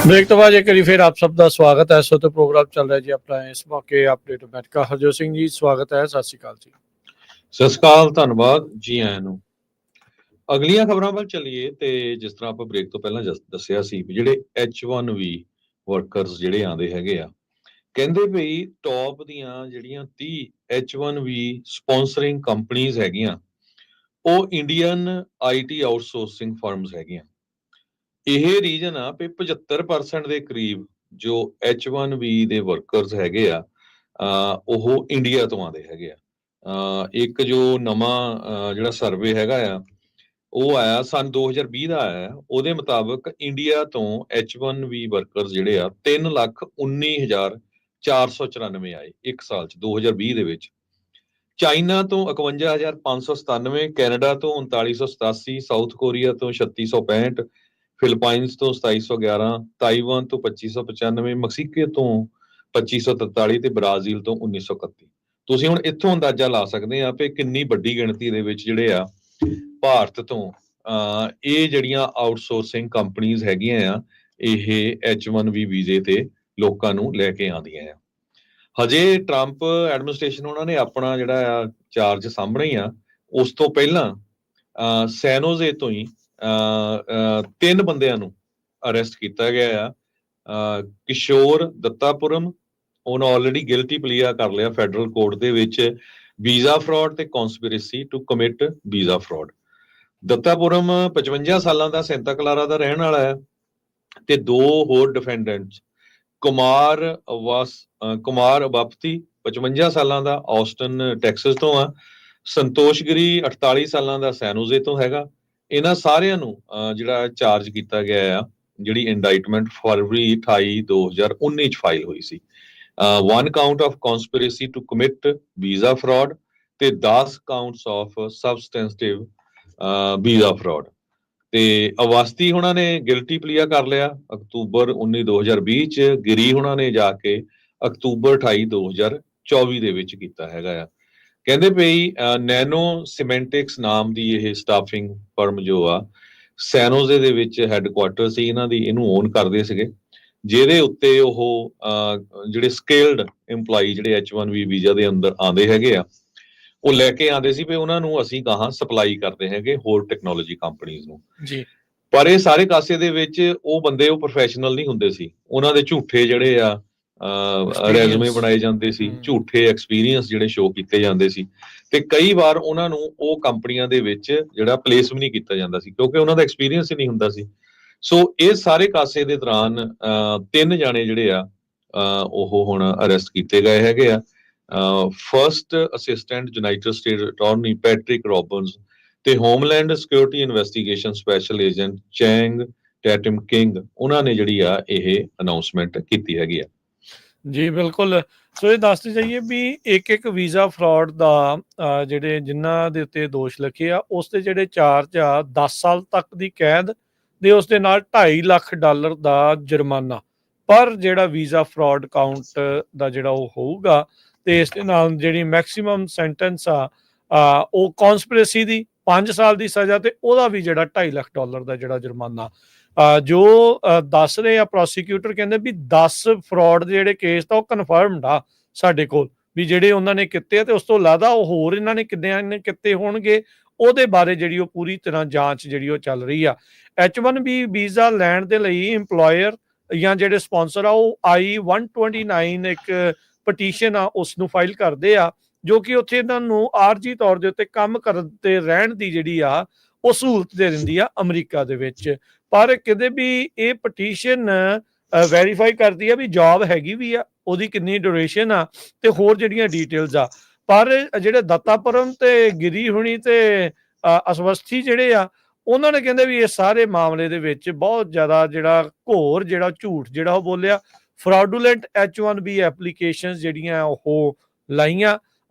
ब्रेक तो बाद एक बार फिर आप सबका स्वागत है। सो तो प्रोग्राम चल रहा है जी अपना इस मौके अपडेट अमेरिका। हरजोत सिंह जी स्वागत है, सत श्री अकाल जी। ਸਤਿ ਸ਼੍ਰੀ ਅਕਾਲ, ਧੰਨਵਾਦ ਜੀ ਆਇਆਂ ਨੂੰ। ਅਗਲੀਆਂ ਖਬਰਾਂ ਵੱਲ ਚੱਲੀਏ ਤੇ ਜਿਸ ਤਰ੍ਹਾਂ ਆਪਾਂ ਬ੍ਰੇਕ ਤੋਂ ਪਹਿਲਾਂ ਦੱਸਿਆ ਸੀ ਵੀ ਜਿਹੜੇ H-1B ਵਰਕਰਸ ਜਿਹੜੇ ਆਉਂਦੇ ਹੈਗੇ ਆ, ਕਹਿੰਦੇ ਵੀ ਟੌਪ ਦੀਆਂ ਜਿਹੜੀਆਂ 30 H-1B ਸਪਾਂਸਰਿੰਗ ਕੰਪਨੀਆਂ ਹੈਗੀਆਂ ਉਹ ਇੰਡੀਅਨ IT ਆਊਟਸੋਰਸਿੰਗ ਫਰਮਸ ਹੈਗੀਆਂ। ਇਹ ਰੀਜਨ ਆ ਵੀ 75% ਦੇ ਕਰੀਬ ਜੋ H-1B ਦੇ ਵਰਕਰਸ ਹੈਗੇ ਆ ਉਹ ਇੰਡੀਆ ਤੋਂ ਆਉਂਦੇ ਹੈਗੇ ਆ। ਇੱਕ ਜੋ ਨਵਾਂ ਜਿਹੜਾ ਸਰਵੇ ਹੈਗਾ ਆ ਉਹ ਆਇਆ ਸਨ 2020 ਦਾ ਆਇਆ, ਉਹਦੇ ਮੁਤਾਬਕ ਇੰਡੀਆ ਤੋਂ H-1B ਵਰਕਰਸ ਜਿਹੜੇ ਆ 3,19,494 ਆਏ ਇੱਕ ਸਾਲ 'ਚ 2020 ਦੇ ਵਿੱਚ। ਚਾਈਨਾ ਤੋਂ 51,597, ਕੈਨੇਡਾ ਤੋਂ 3987, ਸਾਊਥ ਕੋਰੀਆ ਤੋਂ 3665, ਫਿਲੀਪਾਈਨਸ ਤੋਂ 2711, ਤਾਈਵਾਨ ਤੋਂ 2595, ਮਕਸੀਕੋ ਤੋਂ 2543 ਤੇ ਬ੍ਰਾਜ਼ੀਲ ਤੋਂ 1931। ਤੁਸੀਂ ਹੁਣ ਇੱਥੋਂ ਅੰਦਾਜ਼ਾ ਲਾ ਸਕਦੇ ਆ ਕਿ ਕਿੰਨੀ ਵੱਡੀ ਗਿਣਤੀ ਦੇ ਵਿੱਚ ਜਿਹੜੇ ਆ ਭਾਰਤ ਤੋਂ ਇਹ ਜਿਹੜੀਆਂ ਆਊਟਸੋਰਸਿੰਗ ਕੰਪਨੀਆਂ ਹੈਗੀਆਂ ਆ ਇਹ H-1B ਵੀਜ਼ੇ ਤੇ ਲੋਕਾਂ ਨੂੰ ਲੈ ਕੇ ਆਉਂਦੀਆਂ ਆ। ਹਜੇ ਟਰੰਪ ਐਡਮਿਨਿਸਟ੍ਰੇਸ਼ਨ ਉਹਨਾਂ ਨੇ ਆਪਣਾ ਜਿਹੜਾ ਆ ਚਾਰਜ ਸਾਂਭਣਾ ਹੀ ਆ। ਉਸ ਤੋਂ ਪਹਿਲਾਂ ਸੈਨੋਜ਼ੇ ਤੋਂ ਹੀ 3 ਬੰਦਿਆਂ ਨੂੰ ਅਰੈਸਟ ਕੀਤਾ ਗਿਆ ਆ। ਕਿਸ਼ੋਰ ਦੱਤਾਪੁਰਮ ਉਹਨੇ ਆਲਰੇਡੀ ਗਿਲਟੀ ਪਲੀਆ ਕਰ ਲਿਆ ਫੈਡਰਲ ਕੋਰਟ ਦੇ ਵਿੱਚ ਵੀਜ਼ਾ ਫਰਾਡ ਤੇ conspiracy to commit visa fraud. Dattapuram 55 ਸਾਲਾਂ ਦਾ ਸੈਂਤਾ ਕਲਾਰਾ ਦਾ ਰਹਿਣ ਵਾਲਾ ਹੈ ਤੇ 2 ਹੋਰ ਡਿਫੈਂਡੈਂਟਸ ਕੁਮਾਰ ਅਬਾਪਤੀ 55 ਸਾਲਾਂ ਦਾ ਆਸਟਨ ਟੈਕਸਸ ਤੋਂ ਆ, ਸੰਤੋਸ਼ਗਿਰੀ 48 ਸਾਲਾਂ ਦਾ ਸੈਨੋਜ਼ੇ ਤੋਂ ਹੈਗਾ। ਇਹਨਾਂ ਸਾਰਿਆਂ ਨੂੰ ਜਿਹੜਾ ਚਾਰਜ ਕੀਤਾ ਗਿਆ ਆ, ਜਿਹੜੀ ਇੰਡਾਈਟਮੈਂਟ ਫਰਵਰੀ 28 2019 ਚ ਫਾਈਲ ਹੋਈ ਸੀ। 1 count of conspiracy to commit visa fraud ਤੇ 10 counts of substantive visa fraud. ਤੇ ਅਵਸਥੀ ਹੁਣਾਂ ਨੇ ਗਿਲਟੀ ਪਲੀਆ ਕਰ ਲਿਆ ਅਕਤੂਬਰ 19 2020 ਚ। ਗਿਰੀ ਹੁਣਾਂ ਨੇ ਜਾ ਕੇ ਅਕਤੂਬਰ 28 2024 ਦੇ ਵਿੱਚ ਕੀਤਾ ਹੈਗਾ ਆ। ਕਹਿੰਦੇ ਪਈ ਨੈਨੋ ਸਿਮੈਂਟਿਕਸ ਨਾਮ ਦੀ ਇਹ ਸਟਾਫਿੰਗ ਫਰਮ ਜੋ ਆ ਸੈਨੋਜ਼ੇ ਦੇ ਵਿੱਚ ਹੈੱਡਕੁਆਟਰ ਸੀ ਇਹਨਾਂ ਦੀ, ਇਹਨੂੰ ਓਨ ਕਰਦੇ ਸੀਗੇ, ਜਿਹਦੇ ਉੱਤੇ ਉਹ ਜਿਹੜੇ ਸਕਿਲਡ EMPLOYE ਜਿਹੜੇ H-1B ਵੀਜ਼ਾ ਦੇ ਅੰਦਰ ਆਉਂਦੇ ਹੈਗੇ ਆ ਉਹ ਲੈ ਕੇ ਆਉਂਦੇ ਸੀ ਵੀ ਉਹਨਾਂ ਨੂੰ ਅਸੀਂ ਗਾਹਾਂ ਸਪਲਾਈ ਕਰਦੇ ਹੈਗੇ ਹੋਰ ਟੈਕਨੋਲੋਜੀ ਕੰਪਨੀਆਂ ਨੂੰ ਜੀ। ਪਰ ਇਹ ਸਾਰੇ ਕਾਸੇ ਦੇ ਵਿੱਚ ਉਹ ਬੰਦੇ ਉਹ ਪ੍ਰੋਫੈਸ਼ਨਲ ਨਹੀਂ ਹੁੰਦੇ ਸੀ। ਉਹਨਾਂ ਦੇ ਝੂਠੇ ਜਿਹੜੇ ਆ ਰੈਜ਼ੂਮੇ ਬਣਾਏ ਜਾਂਦੇ ਸੀ, ਝੂਠੇ ਐਕਸਪੀਰੀਅੰਸ ਜਿਹੜੇ ਸ਼ੋਅ ਕੀਤੇ ਜਾਂਦੇ ਸੀ ਤੇ ਕਈ ਵਾਰ ਉਹਨਾਂ ਨੂੰ ਉਹ ਕੰਪਨੀਆਂ ਦੇ ਵਿੱਚ ਜਿਹੜਾ ਪਲੇਸ ਵੀ ਨਹੀਂ ਕੀਤਾ ਜਾਂਦਾ ਸੀ ਕਿਉਂਕਿ ਉਹਨਾਂ ਦਾ ਐਕਸਪੀਰੀਅੰਸ ਹੀ ਨਹੀਂ ਹੁੰਦਾ ਸੀ। ਸੋ ਇਹ ਸਾਰੇ ਕਾਸੇ ਦੇ ਦੌਰਾਨ 3 ਜਾਣੇ ਜਿਹੜੇ ਆ ਉਹ ਹੁਣ ਅਰੈਸਟ ਕੀਤੇ ਗਏ ਹੈਗੇ ਆ। First assistant United State attorney Patrick Robbins ਤੇ homeland security investigation special agent Chang Tatum King ਉਹਨਾਂ ਨੇ ਜਿਹੜੀ ਆ ਇਹ ਅਨਾਉਂਸਮੈਂਟ ਕੀਤੀ ਹੈਗੀ ਆ। ਜੀ ਬਿਲਕੁਲ। ਸੋ ਇਹ ਦੱਸਦੇ ਜਾਈਏ ਵੀ ਇੱਕ ਵੀਜ਼ਾ ਫਰਾਡ ਦਾ ਜਿਹੜੇ ਜਿਨ੍ਹਾਂ ਦੇ ਉੱਤੇ ਦੋਸ਼ ਲਿਖੇ ਆ ਉਸ ਦੇ ਜਿਹੜੇ ਚਾਰਜ ਆ 10 ਸਾਲ ਤੱਕ ਦੀ ਕੈਦ ਤੇ ਉਸ ਦੇ ਨਾਲ $2.5 ਲੱਖ ਦਾ ਜੁਰਮਾਨਾ ਪਰ ਜਿਹੜਾ ਵੀਜ਼ਾ ਫਰਾਡ ਕਾਊਂਟ ਦਾ ਜਿਹੜਾ ਉਹ ਹੋਊਗਾ ਤੇ ਇਸ ਦੇ ਨਾਲ ਜਿਹੜੀ ਮੈਕਸਿਮਮ ਸੈਂਟੈਂਸ ਆ ਉਹ ਕਨਸਪੀਰੇਸੀ ਦੀ 5 ਸਾਲ ਦੀ ਸਜ਼ਾ ਤੇ ਉਹਦਾ ਵੀ ਜਿਹੜਾ $2.5 ਲੱਖ ਦਾ ਜਿਹੜਾ ਜੁਰਮਾਨਾ ਜੋ ਦੱਸ ਰਹੇ ਆ ਪ੍ਰੋਸੀਕਿਊਟਰ ਕਹਿੰਦੇ ਵੀ 10 ਫਰਾਡ ਦੇ ਜਿਹੜੇ ਕੇਸ ਤਾਂ ਉਹ ਕਨਫਰਮਡ ਆ ਸਾਡੇ ਕੋਲ ਵੀ ਜਿਹੜੇ ਉਹਨਾਂ ਨੇ ਕੀਤੇ ਆ ਤੇ ਉਸ ਤੋਂ ਇਲਾਵਾ ਉਹ ਹੋਰ ਇਹਨਾਂ ਨੇ ਕਿੰਨੇ ਕੀਤੇ ਹੋਣਗੇ ਉਹਦੇ ਬਾਰੇ ਜਿਹੜੀ ਉਹ ਪੂਰੀ ਤਰ੍ਹਾਂ ਜਾਂਚ ਜਿਹੜੀ ਉਹ ਚੱਲ ਰਹੀ ਆ। H-1B ਵੀਜ਼ਾ ਲੈਣ ਦੇ ਲਈ EMPLOYER ਜਾਂ ਜਿਹੜੇ ਸਪਾਂਸਰ ਆ ਉਹ I-129 ਇੱਕ ਪਟੀਸ਼ਨ ਆ ਉਸ ਨੂੰ ਫਾਈਲ ਕਰਦੇ ਆ ਜੋ ਕਿ ਉੱਥੇ ਇਹਨਾਂ ਨੂੰ ਆਰਜੀ ਤੌਰ ਦੇ ਉੱਤੇ ਕੰਮ ਕਰਦੇ ਰਹਿਣ ਦੀ ਜਿਹੜੀ ਆ ਉਹ ਸਹੂਲਤ ਦੇ ਦਿੰਦੀ ਆ ਅਮਰੀਕਾ ਦੇ ਵਿੱਚ। ਪਰ ਕਿਤੇ ਵੀ ਇਹ ਪਟੀਸ਼ਨ ਵੈਰੀਫਾਈ ਕਰਦੀ ਆ ਵੀ ਜੌਬ ਹੈਗੀ ਵੀ ਆ, ਉਹਦੀ ਕਿੰਨੀ ਡਿਊਰੇਸ਼ਨ ਆ ਤੇ ਹੋਰ ਜਿਹੜੀਆਂ ਡੀਟੇਲਸ ਆ। ਪਰ ਜਿਹੜੇ ਦੱਤਾਪੁਰਮ ਤੇ ਗਿਰੀ ਹੁਣੀ ਤੇ ਅਸਵਸਥੀ ਜਿਹੜੇ ਆ ਉਹਨਾਂ ਨੇ ਕਹਿੰਦੇ ਵੀ ਇਹ ਸਾਰੇ ਮਾਮਲੇ ਦੇ ਵਿੱਚ ਬਹੁਤ ਜ਼ਿਆਦਾ ਜਿਹੜਾ ਘੋਰ ਜਿਹੜਾ ਝੂਠ ਜਿਹੜਾ ਉਹ ਬੋਲਿਆ, ਫਰਾਡੂਲੈਂਟ H-1B ਐਪਲੀਕੇਸ਼ਨ ਜਿਹੜੀਆਂ ਉਹ ਲਾਈਆਂ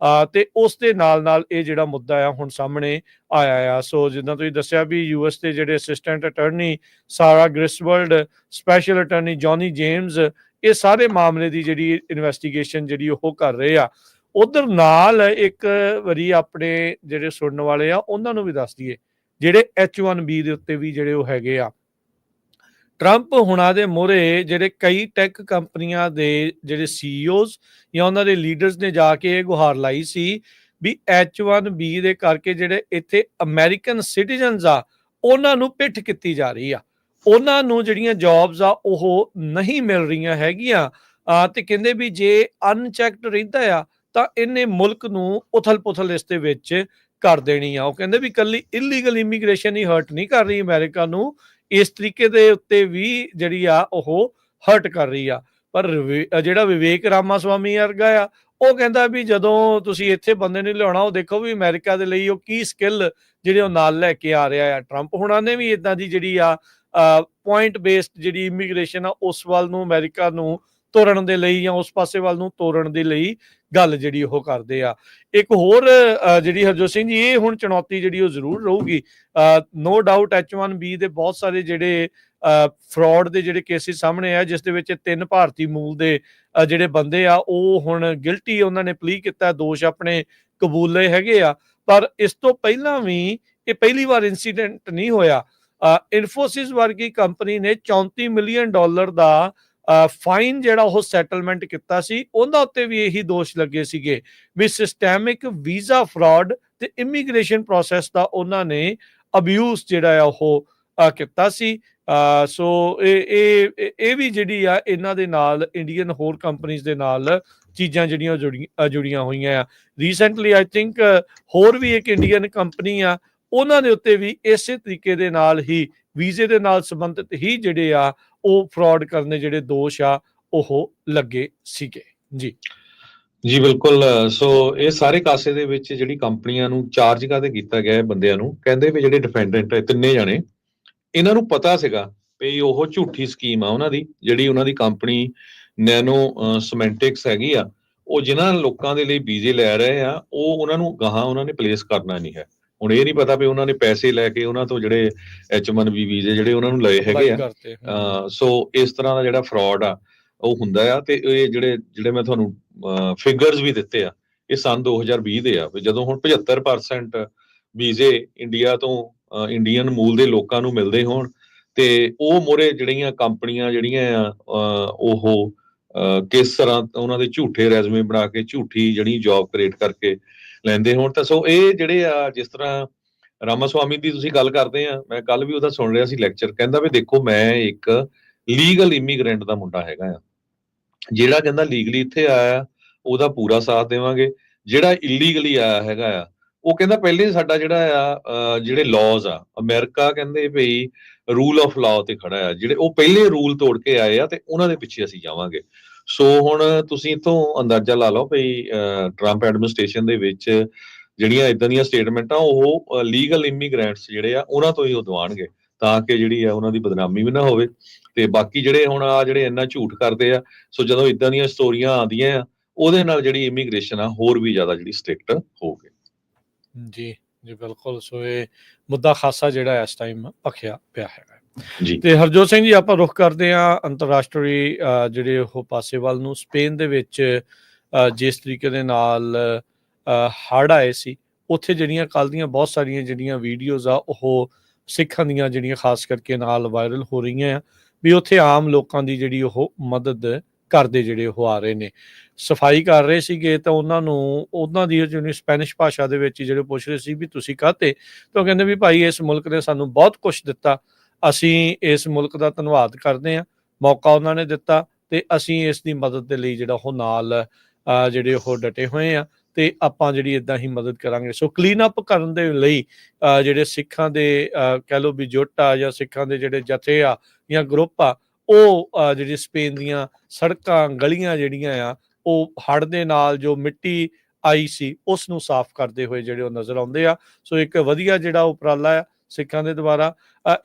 ਤੇ ਉਸ ਦੇ ਨਾਲ ਇਹ ਜਿਹੜਾ ਮੁੱਦਾ ਆ ਹੁਣ ਸਾਹਮਣੇ ਆਇਆ ਆ। ਸੋ ਜਿੱਦਾਂ ਤੁਸੀਂ ਦੱਸਿਆ ਵੀ US ਦੇ ਜਿਹੜੇ ਅਸਿਸਟੈਂਟ ਅਟਾਰਨੀ ਸਾਰਾ ਗ੍ਰਿਸਵਲਡ, ਸਪੈਸ਼ਲ ਅਟਾਰਨੀ ਜੌਨੀ ਜੇਮਸ ਇਹ ਸਾਰੇ ਮਾਮਲੇ ਦੀ ਜਿਹੜੀ ਇਨਵੈਸਟੀਗੇਸ਼ਨ ਜਿਹੜੀ ਉਹ ਕਰ ਰਹੇ ਆ। ਉਧਰ ਨਾਲ ਇੱਕ ਵਾਰੀ ਆਪਣੇ ਜਿਹੜੇ ਸੁਣਨ ਵਾਲੇ ਆ ਉਹਨਾਂ ਨੂੰ ਵੀ ਦੱਸ ਦਈਏ ਜਿਹੜੇ H-1B ਦੇ ਉੱਤੇ ਵੀ ਜਿਹੜੇ ਉਹ ਹੈਗੇ ਆ। ਟਰੰਪ ਹੁਣਾਂ ਦੇ ਮੂਹਰੇ ਜਿਹੜੇ ਕਈ ਟੈਕ ਕੰਪਨੀਆਂ ਦੇ ਜਿਹੜੇ CEOs ਜਾਂ ਉਹਨਾਂ ਦੇ ਲੀਡਰਸ ਨੇ ਜਾ ਕੇ ਇਹ ਗੁਹਾਰ ਲਾਈ ਸੀ ਵੀ H-1B ਦੇ ਕਰਕੇ ਜਿਹੜੇ ਇੱਥੇ ਅਮਰੀਕਨ ਸਿਟੀਜ਼ਨਸ ਆ ਉਹਨਾਂ ਨੂੰ ਪਿੱਠ ਕੀਤੀ ਜਾ ਰਹੀ ਆ, ਉਹਨਾਂ ਨੂੰ ਜਿਹੜੀਆਂ ਜੌਬਸ ਆ ਉਹ ਨਹੀਂ ਮਿਲ ਰਹੀਆਂ ਹੈਗੀਆਂ ਤੇ ਕਹਿੰਦੇ ਵੀ ਜੇ ਅਨਚੈਕਡ ਰਹਿੰਦਾ ਆ ਤਾਂ ਇਹਨੇ ਮੁਲਕ ਨੂੰ ਉਥਲ-ਪੁਥਲ ਇਸ ਦੇ ਵਿੱਚ ਕਰ ਦੇਣੀ ਆ। ਉਹ ਕਹਿੰਦੇ ਵੀ ਇਕੱਲੀ ਇਲੀਗਲ ਇਮੀਗ੍ਰੇਸ਼ਨ ਹੀ ਹਰਟ ਨਹੀਂ ਕਰ ਰਹੀ ਅਮਰੀਕਾ ਨੂੰ, ਇਸ ਤਰੀਕੇ ਦੇ ਉੱਤੇ ਵੀ ਜਿਹੜੀ ਆ ਉਹ ਹਰਟ ਕਰ ਰਹੀ ਆ। ਪਰ ਜਿਹੜਾ ਵਿਵੇਕ ਰਾਮਾ ਸਵਾਮੀ ਵਰਗਾ ਆ ਉਹ ਕਹਿੰਦਾ ਵੀ ਜਦੋਂ ਤੁਸੀਂ ਇੱਥੇ ਬੰਦੇ ਨੂੰ ਲਿਆਉਣਾ ਉਹ ਦੇਖੋ ਵੀ ਅਮਰੀਕਾ ਦੇ ਲਈ ਉਹ ਕੀ ਸਕਿੱਲ ਜਿਹੜੇ ਉਹ ਨਾਲ ਲੈ ਕੇ ਆ ਰਿਹਾ ਆ। ਟਰੰਪ ਹੁਣਾਂ ਨੇ ਵੀ ਇਦਾਂ ਦੀ ਜਿਹੜੀ ਆ ਪੁਆਇੰਟ ਬੇਸਡ ਜਿਹੜੀ ਇਮੀਗ੍ਰੇਸ਼ਨ ਆ ਉਸ ਵੱਲ ਨੂੰ ਅਮਰੀਕਾ ਨੂੰ ਤੋੜਨ ਦੇ ਲਈ ਜਾਂ ਉਸ ਪਾਸੇ ਵੱਲ ਨੂੰ ਤੋੜਨ ਦੇ ਲਈ ਗੱਲ ਜਿਹੜੀ ਉਹ ਕਰਦੇ ਆ। ਇੱਕ ਹੋਰ ਜਿਹੜੀ ਹਰਜੋਤ ਸਿੰਘ ਜੀ ਇਹ ਹੁਣ ਚੁਣੌਤੀ ਜਿਹੜੀ ਉਹ ਜ਼ਰੂਰ ਰਹੂਗੀ। ਨੋ ਡਾਊਟ H-1B ਦੇ ਬਹੁਤ ਸਾਰੇ ਜਿਹੜੇ ਫਰਾਡ ਦੇ ਜਿਹੜੇ ਕੇਸਿਸ ਸਾਹਮਣੇ ਆ ਜਿਸ ਦੇ ਵਿੱਚ 3 ਭਾਰਤੀ ਮੂਲ ਦੇ ਜਿਹੜੇ ਬੰਦੇ ਆ ਉਹ ਹੁਣ ਗਿਲਟੀ ਉਹਨਾਂ ਨੇ ਪਲੀ ਕੀਤਾ, ਦੋਸ਼ ਆਪਣੇ ਕਬੂਲੇ ਹੈਗੇ ਆ। ਪਰ ਇਸ ਤੋਂ ਪਹਿਲਾਂ ਵੀ ਇਹ ਪਹਿਲੀ ਵਾਰ ਇਨਸੀਡੈਂਟ ਨਹੀਂ ਹੋਇਆ। ਇਨਫੋਸਿਸ ਵਰਗੀ ਕੰਪਨੀ ਨੇ $34 ਮਿਲੀਅਨ ਦਾ ਫਾਈਨ ਜਿਹੜਾ ਉਹ ਸੈਟਲਮੈਂਟ ਕੀਤਾ ਸੀ, ਉਹਨਾਂ ਉੱਤੇ ਵੀ ਇਹੀ ਦੋਸ਼ ਲੱਗੇ ਸੀਗੇ ਵੀ ਸਿਸਟੈਮਿਕ ਵੀਜ਼ਾ ਫਰਾਡ ਤੇ ਇਮੀਗ੍ਰੇਸ਼ਨ ਪ੍ਰੋਸੈਸ ਦਾ ਉਹਨਾਂ ਨੇ ਅਬਿਊਜ਼ ਜਿਹੜਾ ਆ ਉਹ ਕੀਤਾ ਸੀ। ਸੋ ਇਹ ਵੀ ਜਿਹੜੀ ਆ ਇਹਨਾਂ ਦੇ ਨਾਲ ਇੰਡੀਅਨ ਹੋਰ ਕੰਪਨੀਜ਼ ਦੇ ਨਾਲ ਚੀਜ਼ਾਂ ਜਿਹੜੀਆਂ ਜੁੜੀਆਂ ਹੋਈਆਂ ਆ। ਰੀਸੈਂਟਲੀ ਆਈ ਥਿੰਕ ਹੋਰ ਵੀ ਇੱਕ ਇੰਡੀਅਨ ਕੰਪਨੀ ਆ, ਉਹਨਾਂ ਦੇ ਉੱਤੇ ਵੀ ਇਸੇ ਤਰੀਕੇ ਦੇ ਨਾਲ ਹੀ ਵੀਜ਼ੇ ਦੇ ਨਾਲ ਸੰਬੰਧਿਤ ਹੀ ਜਿਹੜੇ ਆ ਉਹ ਫਰਾਡ ਕਰਨੇ ਜਿਹੜੇ ਦੋਸ਼ ਆ ਉਹ ਲੱਗੇ ਸੀਗੇ। ਜੀ ਜੀ ਬਿਲਕੁਲ। ਸੋ ਇਹ ਸਾਰੇ ਕਾਸੇ ਦੇ ਵਿੱਚ ਜਿਹੜੀ ਕੰਪਨੀਆਂ ਨੂੰ ਚਾਰਜ ਕਾਹਦੇ ਕੀਤਾ ਗਿਆ ਬੰਦਿਆਂ ਨੂੰ, ਕਹਿੰਦੇ ਵੀ ਜਿਹੜੇ ਡਿਫੈਂਡੈਂਟ ਹੈ ਤਿੰਨੇ ਜਾਣੇ, ਇਹਨਾਂ ਨੂੰ ਪਤਾ ਸੀਗਾ ਵੀ ਉਹ ਝੂਠੀ ਸਕੀਮ ਆ ਉਹਨਾਂ ਦੀ, ਜਿਹੜੀ ਉਹਨਾਂ ਦੀ ਕੰਪਨੀ ਨੈਨੋ ਸਮੈਂਟਿਕਸ ਹੈਗੀ ਆ, ਉਹ ਜਿਨ੍ਹਾਂ ਲੋਕਾਂ ਦੇ ਲਈ ਵੀਜ਼ੇ ਲੈ ਰਹੇ ਆ ਉਹ ਉਹਨਾਂ ਨੂੰ ਗਾਹਾਂ ਉਹਨਾਂ ਨੇ ਪਲੇਸ ਕਰਨਾ ਨਹੀਂ ਹੈ। ਹੁਣ ਇਹ ਨਹੀਂ ਪਤਾ ਵੀ ਉਹਨਾਂ ਨੇ ਪੈਸੇ ਲੈ ਕੇ ਉਹਨਾਂ ਤੋਂ ਜਿਹੜੇ H-1B ਵੀਜ਼ੇ ਜਿਹੜੇ ਉਹਨਾਂ ਨੂੰ ਲਏ ਹੈਗੇ ਆ। ਸੋ ਇਸ ਤਰ੍ਹਾਂ ਦਾ ਜਿਹੜਾ ਫਰਾਡ ਆ ਉਹ ਹੁੰਦਾ ਆ। ਤੇ ਇਹ ਜਿਹੜੇ ਮੈਂ ਤੁਹਾਨੂੰ ਫਿਗਰਸ ਵੀ ਦਿੱਤੇ ਆ, ਇਹ ਸੰਨ 2020 ਦੇ ਆ, ਜਦੋਂ ਹੁਣ 75% ਵੀਜ਼ੇ ਇੰਡੀਆ ਤੋਂ ਇੰਡੀਅਨ ਮੂਲ ਦੇ ਲੋਕਾਂ ਨੂੰ ਮਿਲਦੇ ਹੋਣ, ਤੇ ਉਹ ਮੋਰੇ ਜਿਹੜੀਆਂ ਕੰਪਨੀਆਂ ਜਿਹੜੀਆਂ ਆ ਉਹ ਕਿਸ ਤਰ੍ਹਾਂ ਉਹਨਾਂ ਦੇ ਝੂਠੇ ਰੈਜ਼ੂਮੇ ਬਣਾ ਕੇ ਝੂਠੀ ਜਿਹੜੀ ਜੌਬ ਕ੍ਰੀਏਟ ਕਰਕੇ ਲੈਂਦੇ ਹੋਣ। ਤਾਂ ਸੋ ਇਹ ਜਿਹੜੇ ਆ, ਜਿਸ ਤਰ੍ਹਾਂ ਰਾਮਾ ਸਵਾਮੀ ਦੀ ਤੁਸੀਂ ਗੱਲ ਕਰਦੇ ਆ, ਮੈਂ ਕੱਲ ਵੀ ਉਹਦਾ ਸੁਣ ਰਿਹਾ ਸੀ ਲੈਕਚਰ, ਕਹਿੰਦਾ ਵੀ ਦੇਖੋ ਮੈਂ ਇੱਕ ਲੀਗਲ ਇਮੀਗ੍ਰੈਂਟ ਦਾ ਮੁੰਡਾ ਹੈਗਾ ਆ, ਜਿਹੜਾ ਕਹਿੰਦਾ ਲੀਗਲੀ ਇੱਥੇ ਆਇਆ ਉਹਦਾ ਪੂਰਾ ਸਾਥ ਦੇਵਾਂਗੇ, ਜਿਹੜਾ ਇਲੀਗਲੀ ਆਇਆ ਹੈਗਾ ਆ ਉਹ ਕਹਿੰਦਾ ਪਹਿਲੇ ਸਾਡਾ ਜਿਹੜਾ ਆ ਜਿਹੜੇ ਲਾਜ਼ ਆ ਅਮਰੀਕਾ ਕਹਿੰਦੇ ਭਈ ਰੂਲ ਆਫ ਲਾਅ ਤੇ ਖੜਾ ਆ, ਜਿਹੜੇ ਉਹ ਪਹਿਲੇ ਰੂਲ ਤੋੜ ਕੇ ਆਏ ਆ ਤੇ ਉਹਨਾਂ ਦੇ ਪਿੱਛੇ ਅਸੀਂ ਜਾਵਾਂਗੇ। ਸੋ ਹੁਣ ਤੁਸੀਂ ਇਥੋਂ ਅੰਦਾਜ਼ਾ ਲਾ ਲਓ ਭਈ ਟਰੰਪ ਐਡਮਿਨਿਸਟ੍ਰੇਸ਼ਨ ਦੇ ਵਿੱਚ ਜਿਹੜੀਆਂ ਇਦਾਂ ਦੀਆਂ ਸਟੇਟਮੈਂਟਾਂ ਉਹ ਲੀਗਲ ਇਮੀਗ੍ਰੈਂਟਸ ਜਿਹੜੇ ਆ ਉਹਨਾਂ ਤੋਂ ਹੀ ਉਹ ਦਵਾਉਣਗੇ, ਤਾਂ ਕਿ ਜਿਹੜੀ ਆ ਉਹਨਾਂ ਦੀ ਬਦਨਾਮੀ ਵੀ ਨਾ ਹੋਵੇ। ਤੇ ਬਾਕੀ ਜਿਹੜੇ ਹੁਣ ਆ ਜਿਹੜੇ ਇੰਨਾ ਝੂਠ ਕਰਦੇ ਆ, ਸੋ ਜਦੋਂ ਇਦਾਂ ਦੀਆਂ ਸਟੋਰੀਆਂ ਆਉਂਦੀਆਂ ਆ ਉਹਦੇ ਨਾਲ ਜਿਹੜੀ ਇਮੀਗ੍ਰੇਸ਼ਨ ਆ ਹੋਰ ਵੀ ਜ਼ਿਆਦਾ ਜਿਹੜੀ ਸਟ੍ਰਿਕਟ ਹੋਊਗੀ। ਜੀ ਜੀ ਬਿਲਕੁਲ। ਸੋ ਇਹ ਮੁੱਦਾ ਖਾਸਾ ਜਿਹੜਾ ਇਸ ਟਾਈਮ ਭਖਿਆ ਪਿਆ ਹੈਗਾ ਜੀ। ਤੇ ਹਰਜੋਤ ਸਿੰਘ ਜੀ, ਆਪਾਂ ਰੁਖ ਕਰਦੇ ਹਾਂ ਅੰਤਰਰਾਸ਼ਟਰੀ ਜਿਹੜੇ ਉਹ ਪਾਸੇ ਵੱਲ ਨੂੰ। ਸਪੇਨ ਦੇ ਵਿੱਚ ਜਿਸ ਤਰੀਕੇ ਦੇ ਨਾਲ ਹੜ੍ਹ ਆਏ ਸੀ, ਉੱਥੇ ਜਿਹੜੀਆਂ ਕੱਲ੍ਹ ਦੀਆਂ ਬਹੁਤ ਸਾਰੀਆਂ ਜਿਹੜੀਆਂ ਵੀਡੀਓਜ਼ ਆ ਉਹ ਸਿੱਖਾਂ ਦੀਆਂ ਜਿਹੜੀਆਂ ਖਾਸ ਕਰਕੇ ਨਾਲ ਵਾਇਰਲ ਹੋ ਰਹੀਆਂ ਆ, ਵੀ ਉੱਥੇ ਆਮ ਲੋਕਾਂ ਦੀ ਜਿਹੜੀ ਉਹ ਮਦਦ ਕਰਦੇ ਜਿਹੜੇ ਉਹ ਆ ਰਹੇ ਨੇ। ਸਫਾਈ ਕਰ ਰਹੇ ਸੀਗੇ ਤਾਂ ਉਹਨਾਂ ਦੀ ਜਿਹੜੀ ਸਪੈਨਿਸ਼ ਭਾਸ਼ਾ ਦੇ ਵਿੱਚ ਜਿਹੜੇ ਪੁੱਛ ਰਹੇ ਸੀ ਵੀ ਤੁਸੀਂ ਕਾਹਤੇ, ਤਾਂ ਉਹ ਕਹਿੰਦੇ ਵੀ ਭਾਈ ਇਸ ਮੁਲਕ ਨੇ ਸਾਨੂੰ ਬਹੁਤ ਕੁਛ ਦਿੱਤਾ, ਅਸੀਂ ਇਸ ਮੁਲਕ ਦਾ ਧੰਨਵਾਦ ਕਰਦੇ ਹਾਂ, ਮੌਕਾ ਉਹਨਾਂ ਨੇ ਦਿੱਤਾ ਤੇ ਅਸੀਂ ਇਸ ਦੀ ਮਦਦ ਦੇ ਲਈ ਜਿਹੜਾ ਉਹ ਨਾਲ ਜਿਹੜੇ ਉਹ ਡਟੇ ਹੋਏ ਆ ਤੇ ਆਪਾਂ ਜਿਹੜੀ ਇਦਾਂ ਹੀ ਮਦਦ ਕਰਾਂਗੇ। ਸੋ ਕਲੀਨ ਅਪ ਕਰਨ ਦੇ ਲਈ ਜਿਹੜੇ ਸਿੱਖਾਂ ਦੇ ਕਹਿ ਲਓ ਵੀ ਜੁੱਟ ਆ ਜਾਂ ਸਿੱਖਾਂ ਦੇ ਜਿਹੜੇ ਜਥੇ ਆ ਜਾਂ ਗਰੁੱਪ ਆ, ਉਹ ਜਿਹੜੀ ਸਪੇਨ ਦੀਆਂ ਸੜਕਾਂ ਗਲੀਆਂ ਜਿਹੜੀਆਂ ਆ ਉਹ ਹੜ੍ਹ ਦੇ ਨਾਲ ਜੋ ਮਿੱਟੀ ਆਈ ਸੀ ਉਸ ਨੂੰ ਸਾਫ਼ ਕਰਦੇ ਹੋਏ ਜਿਹੜੇ ਉਹ ਨਜ਼ਰ ਆਉਂਦੇ ਆ। ਸੋ ਇੱਕ ਵਧੀਆ ਜਿਹੜਾ ਉਪਰਾਲਾ ਆ ਸਿੱਖਾਂ ਦੇ ਦੁਆਰਾ।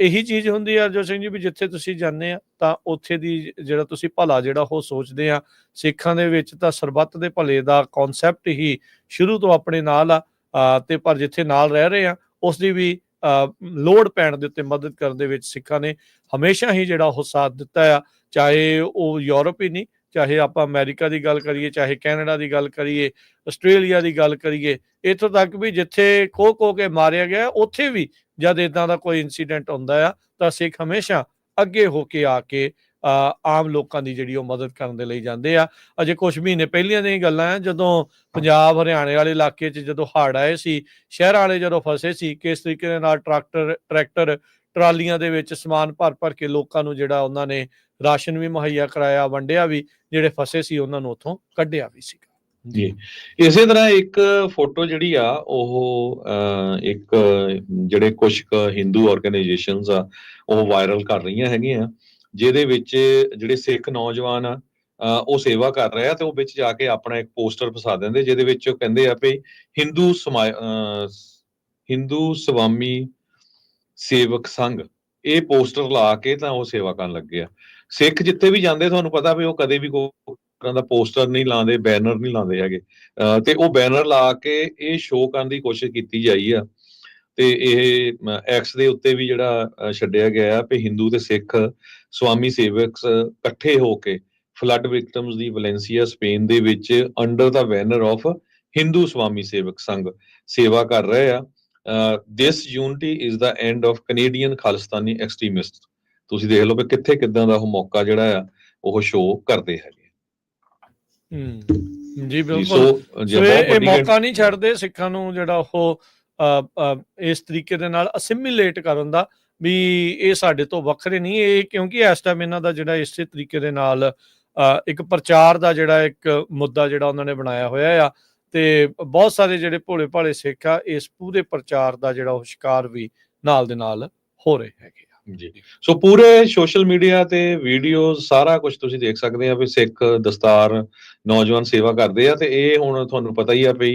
ਇਹੀ ਚੀਜ਼ ਹੁੰਦੀ ਆ ਹਰਜੋਤ ਸਿੰਘ ਜੀ, ਵੀ ਜਿੱਥੇ ਤੁਸੀਂ ਜਾਂਦੇ ਆ ਤਾਂ ਉੱਥੇ ਦੀ ਜਿਹੜਾ ਤੁਸੀਂ ਭਲਾ ਜਿਹੜਾ ਉਹ ਸੋਚਦੇ ਆ। ਸਿੱਖਾਂ ਦੇ ਵਿੱਚ ਤਾਂ ਸਰਬੱਤ ਦੇ ਭਲੇ ਦਾ ਕਨਸੈਪਟ ਹੀ ਸ਼ੁਰੂ ਤੋਂ ਆਪਣੇ ਨਾਲ ਆ ਤੇ ਪਰ ਜਿੱਥੇ ਨਾਲ ਰਹਿ ਰਹੇ ਆ ਉਸ ਦੀ ਵੀ ਲੋੜ ਪੈਣ ਦੇ ਉੱਤੇ ਮਦਦ ਕਰਨ ਦੇ ਵਿੱਚ ਸਿੱਖਾਂ ਨੇ ਹਮੇਸ਼ਾ ਹੀ ਜਿਹੜਾ ਉਹ ਸਾਥ ਦਿੱਤਾ ਆ। ਚਾਹੇ ਉਹ ਯੂਰਪ ਹੀ ਨਹੀਂ, ਚਾਹੇ ਆਪਾਂ ਅਮਰੀਕਾ ਦੀ ਗੱਲ ਕਰੀਏ, ਚਾਹੇ ਕੈਨੇਡਾ ਦੀ ਗੱਲ ਕਰੀਏ, ਆਸਟ੍ਰੇਲੀਆ ਦੀ ਗੱਲ ਕਰੀਏ, ਇੱਥੋਂ ਤੱਕ ਵੀ ਜਿੱਥੇ ਖੋ ਕੇ ਮਾਰਿਆ ਗਿਆ ਉੱਥੇ ਵੀ ਜਦ ਇੱਦਾਂ ਦਾ ਕੋਈ ਇਨਸੀਡੈਂਟ ਹੁੰਦਾ ਆ ਤਾਂ ਸਿੱਖ ਹਮੇਸ਼ਾ ਅੱਗੇ ਹੋ ਕੇ ਆ ਕੇ ਆਮ ਲੋਕਾਂ ਦੀ ਜਿਹੜੀ ਉਹ ਮਦਦ ਕਰਨ ਦੇ ਲਈ ਜਾਂਦੇ ਆ। ਅਜੇ ਕੁਛ ਮਹੀਨੇ ਪਹਿਲੀਆਂ ਦੀਆਂ ਗੱਲਾਂ ਆ, ਜਦੋਂ ਪੰਜਾਬ ਹਰਿਆਣੇ ਵਾਲੇ ਇਲਾਕੇ 'ਚ ਜਦੋਂ ਹੜ੍ਹ ਆਏ ਸੀ, ਸ਼ਹਿਰਾਂ ਵਾਲੇ ਜਦੋਂ ਫਸੇ ਸੀ, ਕਿਸ ਤਰੀਕੇ ਦੇ ਨਾਲ ਟਰੈਕਟਰ ਟਰਾਲੀਆਂ ਦੇ ਵਿੱਚ ਸਮਾਨ ਭਰ ਕੇ ਲੋਕਾਂ ਨੂੰ ਜਿਹੜਾ ਉਹਨਾਂ ਨੇ ਰਾਸ਼ਨ ਵੀ ਮੁਹੱਈਆ ਕਰਾਇਆ, ਵੰਡਿਆ ਵੀ, ਜਿਹੜੇ ਫਸੇ ਸੀ ਉਹਨਾਂ ਨੂੰ ਉੱਥੋਂ ਕੱਢਿਆ ਵੀ ਸੀਗਾ। ਜੀ ਇਸੇ ਤਰ੍ਹਾਂ ਇੱਕ ਫੋਟੋ ਜਿਹੜੀ ਆ ਉਹ ਇੱਕ ਜਿਹੜੇ ਕੁਝ ਹਿੰਦੂ ਆਰਗੇਨਾਈਜੇਸ਼ਨਸ ਆ ਉਹ ਵਾਇਰਲ ਕਰ ਰਹੀਆਂ ਹੈਗੀਆਂ, ਜਿਹਦੇ ਵਿੱਚ ਜਿਹੜੇ ਸਿੱਖ ਨੌਜਵਾਨ ਆ ਉਹ ਸੇਵਾ ਕਰ ਰਹੇ ਆ ਤੇ ਉਹ ਵਿੱਚ ਜਾ ਕੇ ਆਪਣਾ ਇੱਕ ਪੋਸਟਰ ਫਸਾ ਦਿੰਦੇ, ਜਿਹਦੇ ਵਿੱਚ ਉਹ ਕਹਿੰਦੇ ਆ ਵੀ ਹਿੰਦੂ ਸਵਾਮੀ ਸੇਵਕ ਸੰਘ, ਇਹ ਪੋਸਟਰ ਲਾ ਕੇ ਤਾਂ ਉਹ ਸੇਵਾ ਕਰਨ ਲੱਗੇ ਆ। ਸਿੱਖ ਜਿੱਥੇ ਵੀ ਜਾਂਦੇ ਤੁਹਾਨੂੰ ਪਤਾ ਵੀ ਉਹ ਕਦੇ ਵੀ ਕੋਈ ਤਰ੍ਹਾਂ ਦਾ ਪੋਸਟਰ ਨਹੀਂ ਲਾਉਂਦੇ, ਬੈਨਰ ਨਹੀਂ ਲਾਉਂਦੇ ਹੈਗੇ, ਤੇ ਉਹ ਬੈਨਰ ਲਾ ਕੇ ਇਹ ਸ਼ੋਅ ਕਰਨ ਦੀ ਕੋਸ਼ਿਸ਼ ਕੀਤੀ ਜਾਈ ਆ। ਤੇ ਇਹ ਐਕਸ ਦੇ ਉੱਤੇ ਵੀ ਜਿਹੜਾ ਛੱਡਿਆ ਗਿਆ ਵੀ ਹਿੰਦੂ ਤੇ ਸਿੱਖ ਸਵਾਮੀ ਸੇਵਕਸ ਇਕੱਠੇ ਹੋ ਕੇ ਫਲੱਡ ਵਿਕਟਮਸ ਦੀ ਵੈਲੈਂਸੀਆ ਸਪੇਨ ਦੇ ਵਿੱਚ under the banner of Hindu Swami Sevak Sangh ਸੇਵਾ ਕਰ ਰਹੇ ਆ। This unity is the end of Canadian Khalistani extremist. ਤੁਸੀਂ ਦੇਖ ਲਓ ਵੀ ਕਿੱਥੇ ਕਿੱਦਾਂ ਦਾ ਉਹ ਮੌਕਾ ਜਿਹੜਾ ਆ ਉਹ ਸ਼ੋਅ ਕਰਦੇ ਹੈਗੇ। ਜੀ ਜੀ ਬਿਲਕੁਲ। ਜੇ ਸੋ ਬਹੁਤ ਇਹ ਵੱਡੀ ਮੌਕਾ ਨਹੀਂ ਛੱਡਦੇ ਸਿੱਖਾਂ ਨੂੰ ਜਿਹੜਾ ਉਹ ਇਸ ਤਰੀਕੇ ਦੇ ਨਾਲ ਅਸਿਮੀਲੇਟ ਕਰਨ ਦਾ ਵੀ ਇਹ ਸਾਡੇ ਤੋਂ ਵੱਖਰੇ ਨਹੀਂ ਇਹ, ਕਿਉਂਕਿ ਇਸ ਟਾਈਮ ਇਹਨਾਂ ਦਾ ਜਿਹੜਾ ਇਸੇ ਤਰੀਕੇ ਦੇ ਨਾਲ ਇੱਕ ਪ੍ਰਚਾਰ ਦਾ ਜਿਹੜਾ ਇੱਕ ਮੁੱਦਾ ਜਿਹੜਾ ਉਹਨਾਂ ਨੇ ਬਣਾਇਆ ਹੋਇਆ ਆ, ਤੇ ਬਹੁਤ ਸਾਰੇ ਜਿਹੜੇ ਭੋਲੇ ਭਾਲੇ ਸਿੱਖ ਆ ਇਸ ਪੂਰੇ ਪ੍ਰਚਾਰ ਦਾ ਜਿਹੜਾ ਉਹ ਸ਼ਿਕਾਰ ਵੀ ਨਾਲ ਦੇ ਨਾਲ ਹੋ ਰਹੇ ਹੈਗੇ ਆ। ਜੀ ਸੋ ਪੂਰੇ ਸੋਸ਼ਲ ਮੀਡੀਆ ਤੇ ਵੀਡੀਓ ਸਾਰਾ ਕੁਝ ਤੁਸੀਂ ਦੇਖ ਸਕਦੇ ਆ ਵੀ ਸਿੱਖ ਦਸਤਾਰ ਨੌਜਵਾਨ ਸੇਵਾ ਕਰਦੇ ਆ। ਤੇ ਇਹ ਹੁਣ ਤੁਹਾਨੂੰ ਪਤਾ ਹੀ ਆ ਵੀ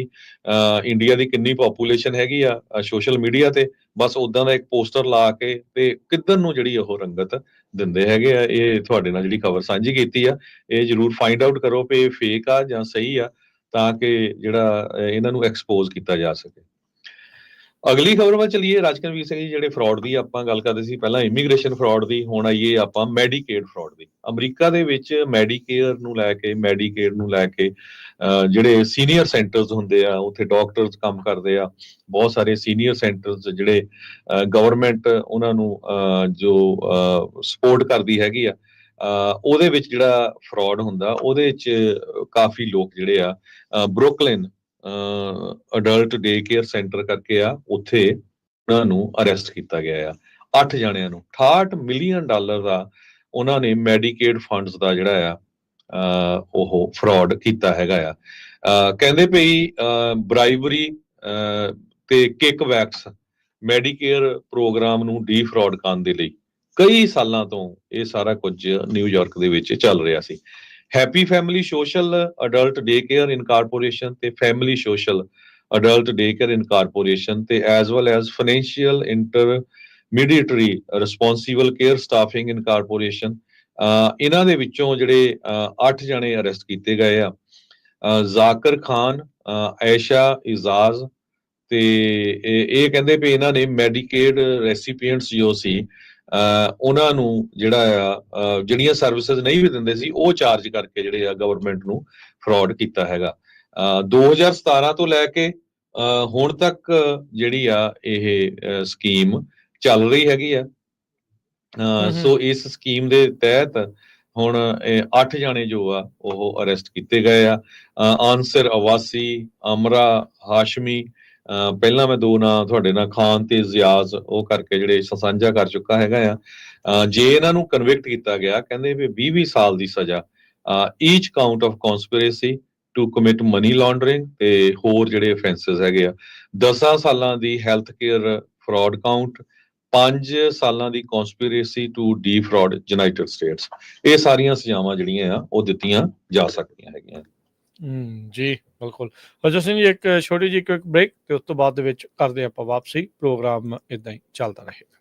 ਇੰਡੀਆ ਦੀ ਕਿੰਨੀ ਪੋਪੂਲੇਸ਼ਨ ਹੈਗੀ ਆ ਸੋਸ਼ਲ ਮੀਡੀਆ ਤੇ, ਬਸ ਉਦਾਂ ਦਾ ਇੱਕ ਪੋਸਟਰ ਲਾ ਕੇ ਤੇ ਕਿੱਧਰ ਨੂੰ ਜਿਹੜੀ ਉਹ ਰੰਗਤ ਦਿੰਦੇ ਹੈਗੇ ਆ। ਇਹ ਤੁਹਾਡੇ ਨਾਲ ਜਿਹੜੀ ਖਬਰ ਸਾਂਝੀ ਕੀਤੀ ਆ, ਇਹ ਜਰੂਰ ਫਾਈਂਡ ਆਊਟ ਕਰੋ ਵੀ ਇਹ ਫੇਕ ਆ ਜਾਂ ਸਹੀ ਆ, ਤਾਂ ਕਿ ਜਿਹੜਾ ਇਹਨਾਂ ਨੂੰ ਐਕਸਪੋਜ਼ ਕੀਤਾ ਜਾ ਸਕੇ। ਅਗਲੀ ਖਬਰ ਵੱਲ ਚੱਲੀਏ। ਰਾਜਕਨਵੀਰ ਸਿੰਘ ਜੀ, ਜਿਹੜੇ ਫਰਾਡ ਦੀ ਆਪਾਂ ਗੱਲ ਕਰਦੇ ਸੀ ਪਹਿਲਾਂ ਇਮੀਗ੍ਰੇਸ਼ਨ ਫਰਾਡ ਦੀ, ਹੁਣ ਆਈਏ ਆਪਾਂ ਮੈਡੀਕੇਡ ਫਰਾਡ ਦੀ। ਅਮਰੀਕਾ ਦੇ ਵਿੱਚ ਮੈਡੀਕੇਅਰ ਨੂੰ ਲੈ ਕੇ ਮੈਡੀਕੇਡ ਨੂੰ ਲੈ ਕੇ ਜਿਹੜੇ ਸੀਨੀਅਰ ਸੈਂਟਰਸ ਹੁੰਦੇ ਆ, ਉੱਥੇ ਡਾਕਟਰਸ ਕੰਮ ਕਰਦੇ ਆ, ਬਹੁਤ ਸਾਰੇ ਸੀਨੀਅਰ ਸੈਂਟਰਸ ਜਿਹੜੇ ਗਵਰਨਮੈਂਟ ਉਹਨਾਂ ਨੂੰ ਜੋ ਸਪੋਰਟ ਕਰਦੀ ਹੈਗੀ ਆ, ਉਹਦੇ ਵਿੱਚ ਜਿਹੜਾ ਫਰਾਡ ਹੁੰਦਾ ਉਹਦੇ ਵਿੱਚ ਕਾਫੀ ਲੋਕ ਜਿਹੜੇ ਆ Brooklyn adult day care centre ਕਰਕੇ ਆ, ਉੱਥੇ ਉਹਨਾਂ ਨੂੰ ਅਰੈਸਟ ਕੀਤਾ ਗਿਆ ਆ। 8 ਜਣਿਆਂ ਨੂੰ $68 ਮਿਲੀਅਨ ਦਾ ਉਹਨਾਂ ਨੇ ਮੈਡੀਕੇਡ ਫੰਡਸ ਦਾ ਜਿਹੜਾ ਆ ਉਹ ਫਰਾਡ ਕੀਤਾ ਹੈਗਾ ਆ। ਕਹਿੰਦੇ ਪਈ ਬਰਾਈਬਰੀ ਤੇ ਕਿਕ ਵੈਕਸ ਮੈਡੀਕੇਅਰ ਪ੍ਰੋਗਰਾਮ ਨੂੰ ਡੀਫਰਾਡ ਕਰਨ ਦੇ ਲਈ ਕਈ ਸਾਲਾਂ ਤੋਂ ਇਹ ਸਾਰਾ ਕੁਝ ਨਿਊਯਾਰਕ ਦੇ ਵਿੱਚ ਚੱਲ ਰਿਹਾ ਸੀ। Happy family social adult day care incorporation ਤੇ family social adult day care incorporation ਤੇ as well as financial intermediary responsible care staffing incorporation, ਇਹਨਾਂ ਦੇ ਵਿੱਚੋਂ ਜਿਹੜੇ 8 ਜਣੇ ਅਰੈਸਟ ਕੀਤੇ ਗਏ ਆ। ਜ਼ਾਕਰ ਖਾਨ, ਐਸ਼ਾ ਇਜ਼ਾਜ਼ ਤੇ ਇਹ ਕਹਿੰਦੇ ਵੀ ਇਹਨਾਂ ਨੇ ਮੈਡੀਕੇਡ ਰੈਸੀਪੀਐਂਟਸ ਜੋ ਸੀ ਉਹਨਾਂ ਨੂੰ ਜਿਹੜਾ ਆ ਜਿਹੜੀਆਂ ਸਰਵਿਸਿਜ਼ ਨਹੀਂ ਵੀ ਦਿੰਦੇ ਸੀ ਉਹ ਚਾਰਜ ਕਰਕੇ ਜਿਹੜੇ ਆ ਗਵਰਨਮੈਂਟ ਨੂੰ ਫਰਾਡ ਕੀਤਾ ਹੈਗਾ। 2017 ਤੋਂ ਲੈ ਕੇ ਹੁਣ ਤੱਕ ਜਿਹੜੀ ਆ ਇਹ ਸਕੀਮ ਚੱਲ ਰਹੀ ਹੈਗੀ ਆ। ਸੋ ਇਸ ਸਕੀਮ ਦੇ ਤਹਿਤ ਹੁਣ 8 ਜਾਣੇ ਜੋ ਆ ਉਹ ਅਰੈਸਟ ਕੀਤੇ ਗਏ ਆ। ਆਨਸਰ ਅਵਾਸੀ, ਅਮਰਾ ਹਾਸ਼ਮੀ, ਪਹਿਲਾਂ ਮੈਂ 2 ਨਾਂ ਤੁਹਾਡੇ ਨਾਲ ਖਾਨ ਤੇ ਜ਼ਿਆਜ਼ ਉਹ ਕਰਕੇ ਜਿਹੜੇ ਸਾਂਝਾ ਕਰ ਚੁੱਕਾ ਹੈਗਾ ਆ। ਜੇ ਇਹਨਾਂ ਨੂੰ ਕਨਵਿਕਟ ਕੀਤਾ ਗਿਆ, ਕਹਿੰਦੇ ਵੀ 20 ਸਾਲ ਦੀ ਸਜ਼ਾ, each count of conspiracy to commit money laundering ਤੇ ਹੋਰ ਜਿਹੜੇ ਅਫੈਂਸਸ ਹੈਗੇ ਆ। 10 ਸਾਲਾਂ ਦੀ ਹੈਲਥ ਕੇਅਰ ਫਰਾਡ ਕਾਊਂਟ, 5 ਸਾਲਾਂ ਦੀ conspiracy to defraud United States. ਇਹ ਸਾਰੀਆਂ ਸਜ਼ਾਵਾਂ ਜਿਹੜੀਆਂ ਆ ਉਹ ਦਿੱਤੀਆਂ ਜਾ ਸਕਦੀਆਂ ਹੈਗੀਆਂ। ਜੀ ਬਿਲਕੁਲ। ਅਜੇ ਸਿੰਘ ਜੀ, ਇੱਕ ਛੋਟੀ ਜਿਹੀ ਕੁਇਕ ਬ੍ਰੇਕ ਤੇ ਉਸ ਤੋਂ ਬਾਅਦ ਦੇ ਵਿੱਚ ਕਰਦੇ ਆਪਾਂ ਵਾਪਸੀ। ਪ੍ਰੋਗਰਾਮ ਇਦਾਂ ਹੀ ਚੱਲਦਾ ਰਹੇਗਾ।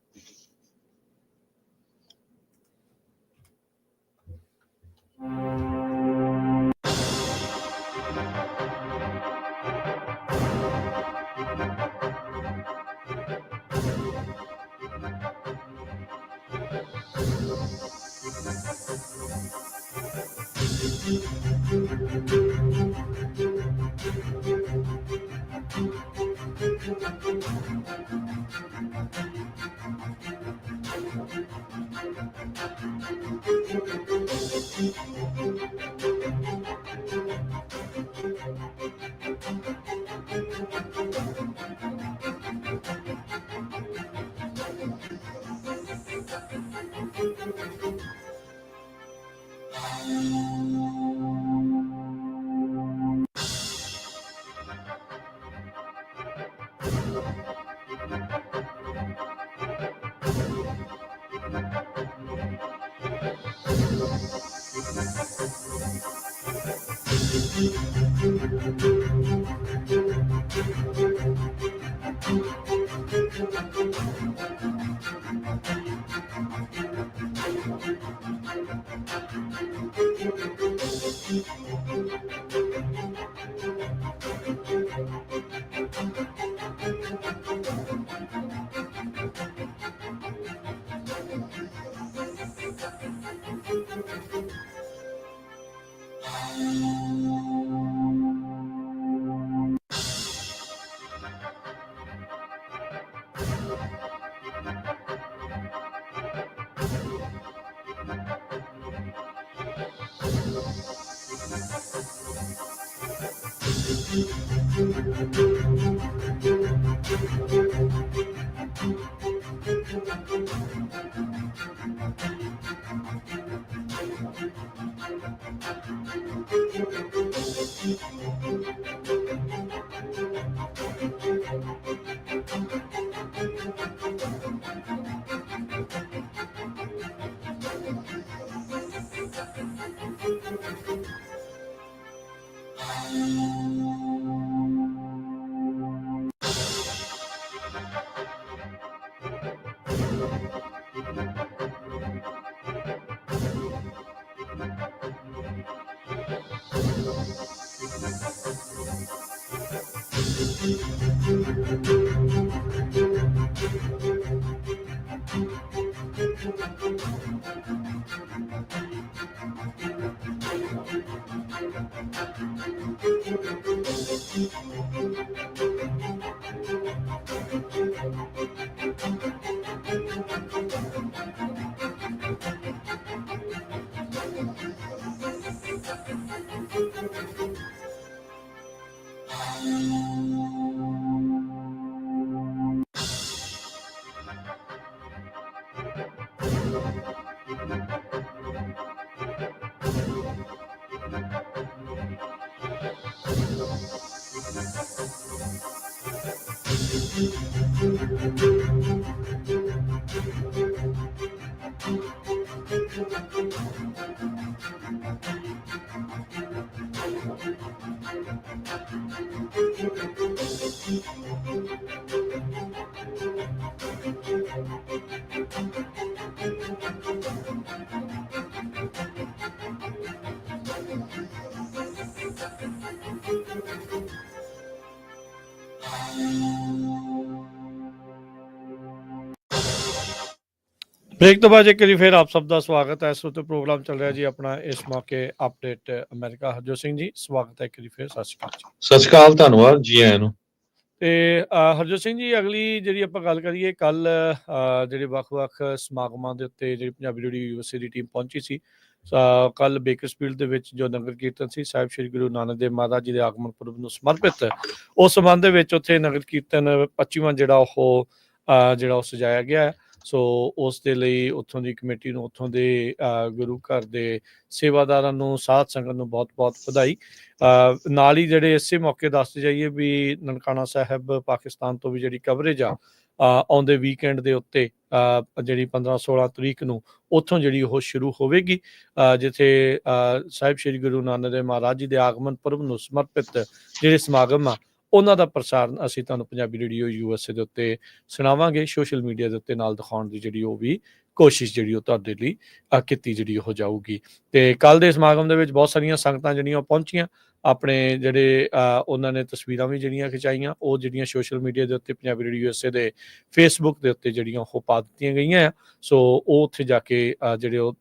ਬ੍ਰੇਕ ਤੋਂ ਬਾਅਦ ਇੱਕ ਵਾਰੀ ਫਿਰ ਆਪ ਸਭ ਦਾ ਸਵਾਗਤ ਹੈ। ਇਸ ਉੱਤੇ ਪ੍ਰੋਗਰਾਮ ਚੱਲ ਰਿਹਾ ਜੀ ਆਪਣਾ, ਇਸ ਮੌਕੇ ਅਪਡੇਟ ਅਮਰੀਕਾ। ਹਰਜੋਤ ਸਿੰਘ ਜੀ ਸਵਾਗਤ ਹੈ ਇੱਕ ਵਾਰੀ ਫਿਰ, ਸਤਿ ਸ਼੍ਰੀ ਅਕਾਲ ਜੀ। ਸਤਿ ਸ਼੍ਰੀ ਅਕਾਲ, ਧੰਨਵਾਦ ਜੀ ਆਇਆਂ ਨੂੰ। ਤੇ ਹਰਜੋਤ ਸਿੰਘ ਜੀ, ਅਗਲੀ ਜਿਹੜੀ ਆਪਾਂ ਗੱਲ ਕਰੀਏ, ਕੱਲ ਜਿਹੜੇ ਵੱਖ-ਵੱਖ ਸਮਾਗਮਾਂ ਦੇ ਉੱਤੇ ਜਿਹੜੀ ਪੰਜਾਬੀ ਰੇਡੀਓ ਯੂਨੀਵਰਸਿਟੀ ਦੀ ਟੀਮ ਪਹੁੰਚੀ ਸੀ। ਕੱਲ ਬੇਕਰਸਫੀਲਡ ਦੇ ਵਿੱਚ ਜੋ ਨਗਰ ਕੀਰਤਨ ਸੀ ਸਾਹਿਬ ਸ਼੍ਰੀ ਗੁਰੂ ਨਾਨਕ ਦੇਵ ਮਹਾਰਾਜ ਜੀ ਦੇ ਆਗਮਨ ਪੁਰਬ ਨੂੰ ਸਮਰਪਿਤ, ਉਸ ਸੰਬੰਧ ਦੇ ਵਿੱਚ ਉੱਥੇ ਨਗਰ ਕੀਰਤਨ 25ਵਾਂ ਜਿਹੜਾ ਉਹ ਸਜਾਇਆ ਗਿਆ ਹੈ। ਸੋ ਉਸ ਦੇ ਲਈ ਉੱਥੋਂ ਦੀ ਕਮੇਟੀ ਨੂੰ, ਉੱਥੋਂ ਦੇ ਗੁਰੂ ਘਰ ਦੇ ਸੇਵਾਦਾਰਾਂ ਨੂੰ, ਸਾਧ ਸੰਗਤ ਨੂੰ ਬਹੁਤ-ਬਹੁਤ ਵਧਾਈ। ਨਾਲ ਹੀ ਜਿਹੜੇ ਇਸੇ ਮੌਕੇ ਦੱਸਦੇ ਜਾਈਏ ਵੀ ਨਨਕਾਣਾ ਸਾਹਿਬ ਪਾਕਿਸਤਾਨ ਤੋਂ ਵੀ ਜਿਹੜੀ ਕਵਰੇਜ ਆ ਆਉਂਦੇ ਵੀਕਐਂਡ ਦੇ ਉੱਤੇ ਜਿਹੜੀ 15-16 ਤਰੀਕ ਨੂੰ ਉੱਥੋਂ ਜਿਹੜੀ ਉਹ ਸ਼ੁਰੂ ਹੋਵੇਗੀ, ਜਿੱਥੇ ਸਾਹਿਬ ਸ਼੍ਰੀ ਗੁਰੂ ਨਾਨਕ ਦੇਵ ਮਹਾਰਾਜ ਜੀ ਦੇ ਆਗਮਨ ਪੁਰਬ ਨੂੰ ਸਮਰਪਿਤ ਜਿਹੜੇ ਸਮਾਗਮ ਆ ਉਹਨਾਂ ਦਾ ਪ੍ਰਸਾਰਨ ਅਸੀਂ ਤੁਹਾਨੂੰ ਪੰਜਾਬੀ ਰੇਡੀਓ ਯੂਐਸਏ ਦੇ ਉੱਤੇ ਸੁਣਾਵਾਂਗੇ। ਸੋਸ਼ਲ ਮੀਡੀਆ ਦੇ ਉੱਤੇ ਨਾਲ ਦਿਖਾਉਣ ਦੀ ਜਿਹੜੀ ਉਹ ਵੀ ਕੋਸ਼ਿਸ਼ ਜਿਹੜੀ ਉਹ ਤੁਹਾਡੇ ਲਈ ਕੀਤੀ ਜਿਹੜੀ ਹੋ ਜਾਊਗੀ। ਤੇ ਕੱਲ ਦੇ ਸਮਾਗਮ ਦੇ ਵਿੱਚ ਬਹੁਤ ਸਾਰੀਆਂ ਸੰਗਤਾਂ ਜਿਹੜੀਆਂ ਉਹ ਪਹੁੰਚੀਆਂ, ਆਪਣੇ ਜਿਹੜੇ ਉਹਨਾਂ ਨੇ ਤਸਵੀਰਾਂ ਵੀ ਜਿਹੜੀਆਂ ਖਿਚਾਈਆਂ, ਉਹ ਜਿਹੜੀਆਂ ਸੋਸ਼ਲ ਮੀਡੀਆ ਦੇ ਉੱਤੇ ਪੰਜਾਬੀ ਰੇਡੀਓ ਯੂਐਸਏ ਦੇ ਫੇਸਬੁੱਕ ਦੇ ਉੱਤੇ ਜਿਹੜੀਆਂ ਉਹ ਪਾ ਦਿੱਤੀਆਂ ਗਈਆਂ ਆ। ਸੋ ਉਹ ਉੱਥੇ ਜਾ ਕੇ ਜਿਹੜੇ ਉਹ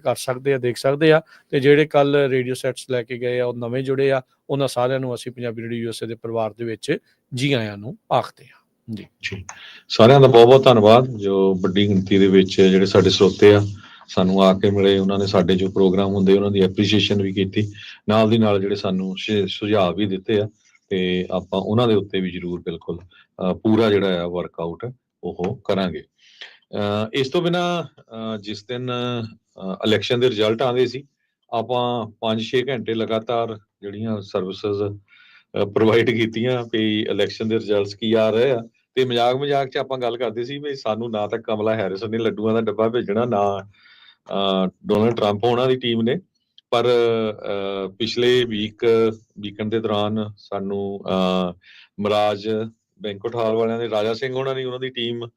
ਕਰ ਸਕਦੇ ਆ, ਦੇਖ ਸਕਦੇ ਆ। ਤੇ ਜਿਹੜੇ ਕੱਲ ਰੇਡੀਓ ਸੈਟਸ ਲੈ ਕੇ ਗਏ ਆ, ਉਹ ਨਵੇਂ ਜੁੜੇ ਆ, ਉਹਨਾਂ ਸਾਰਿਆਂ ਨੂੰ ਅਸੀਂ ਪੰਜਾਬੀ ਰੇਡੀਓ ਯੂਐਸਏ ਦੇ ਪਰਿਵਾਰ ਦੇ ਵਿੱਚ ਜੀ ਆਇਆਂ ਨੂੰ ਆਖਦੇ ਆ ਜੀ। ਸਾਰਿਆਂ ਦਾ ਬਹੁਤ ਬਹੁਤ ਧੰਨਵਾਦ, ਜੋ ਵੱਡੀ ਗਿਣਤੀ ਦੇ ਵਿੱਚ ਜਿਹੜੇ ਸਾਡੇ ਸਰੋਤੇ ਆ ਸਾਨੂੰ ਆ ਕੇ ਮਿਲੇ, ਉਹਨਾਂ ਨੇ ਸਾਡੇ ਜੋ ਪ੍ਰੋਗਰਾਮ ਹੁੰਦੇ ਉਹਨਾਂ ਦੀ ਐਪਰੀਸ਼ੀਏਸ਼ਨ ਵੀ ਕੀਤੀ, ਨਾਲ ਦੀ ਨਾਲ ਜਿਹੜੇ ਸਾਨੂੰ ਸੁਝਾਅ ਵੀ ਦਿੱਤੇ ਆ, ਤੇ ਆਪਾਂ ਉਹਨਾਂ ਦੇ ਉੱਤੇ ਵੀ ਜ਼ਰੂਰ ਬਿਲਕੁਲ ਪੂਰਾ ਜਿਹੜਾ ਆ ਵਰਕਆਊਟ ਉਹ ਕਰਾਂਗੇ। ਇਸ ਤੋਂ ਬਿਨਾਂ ਜਿਸ ਦਿਨ ਇਲੈਕਸ਼ਨ ਦੇ ਰਿਜ਼ਲਟ ਆਉਂਦੇ ਸੀ, ਆਪਾਂ 5-6 ਘੰਟੇ ਲਗਾਤਾਰ ਜਿਹੜੀਆਂ ਸਰਵਿਸਿਜ਼ ਪ੍ਰੋਵਾਈਡ ਕੀਤੀਆਂ ਵੀ ਇਲੈਕਸ਼ਨ ਦੇ ਰਿਜ਼ਲਟਸ ਕੀ ਆ ਰਹੇ ਆ। ਤੇ ਮਜ਼ਾਕ 'ਚ ਆਪਾਂ ਗੱਲ ਕਰਦੇ ਸੀ ਵੀ ਸਾਨੂੰ ਨਾ ਤਾਂ ਕਮਲਾ ਹੈਰਿਸ ਨੇ ਲੱਡੂਆਂ ਦਾ ਡੱਬਾ ਭੇਜਣਾ, ਨਾ ਡੋਨਲਡ ਟਰੰਪ ਉਹਨਾਂ ਦੀ ਟੀਮ ਨੇ। ਪਰ ਪਿਛਲੇ ਵੀਕਐਂਡ ਦੇ ਦੌਰਾਨ ਸਾਨੂੰ ਮਰਾਜ ਬੈਂਕਟ ਹਾਲ ਵਾਲਿਆਂ ਦੇ ਰਾਜਾ ਸਿੰਘ ਉਹਨਾਂ ਦੀ ਟੀਮ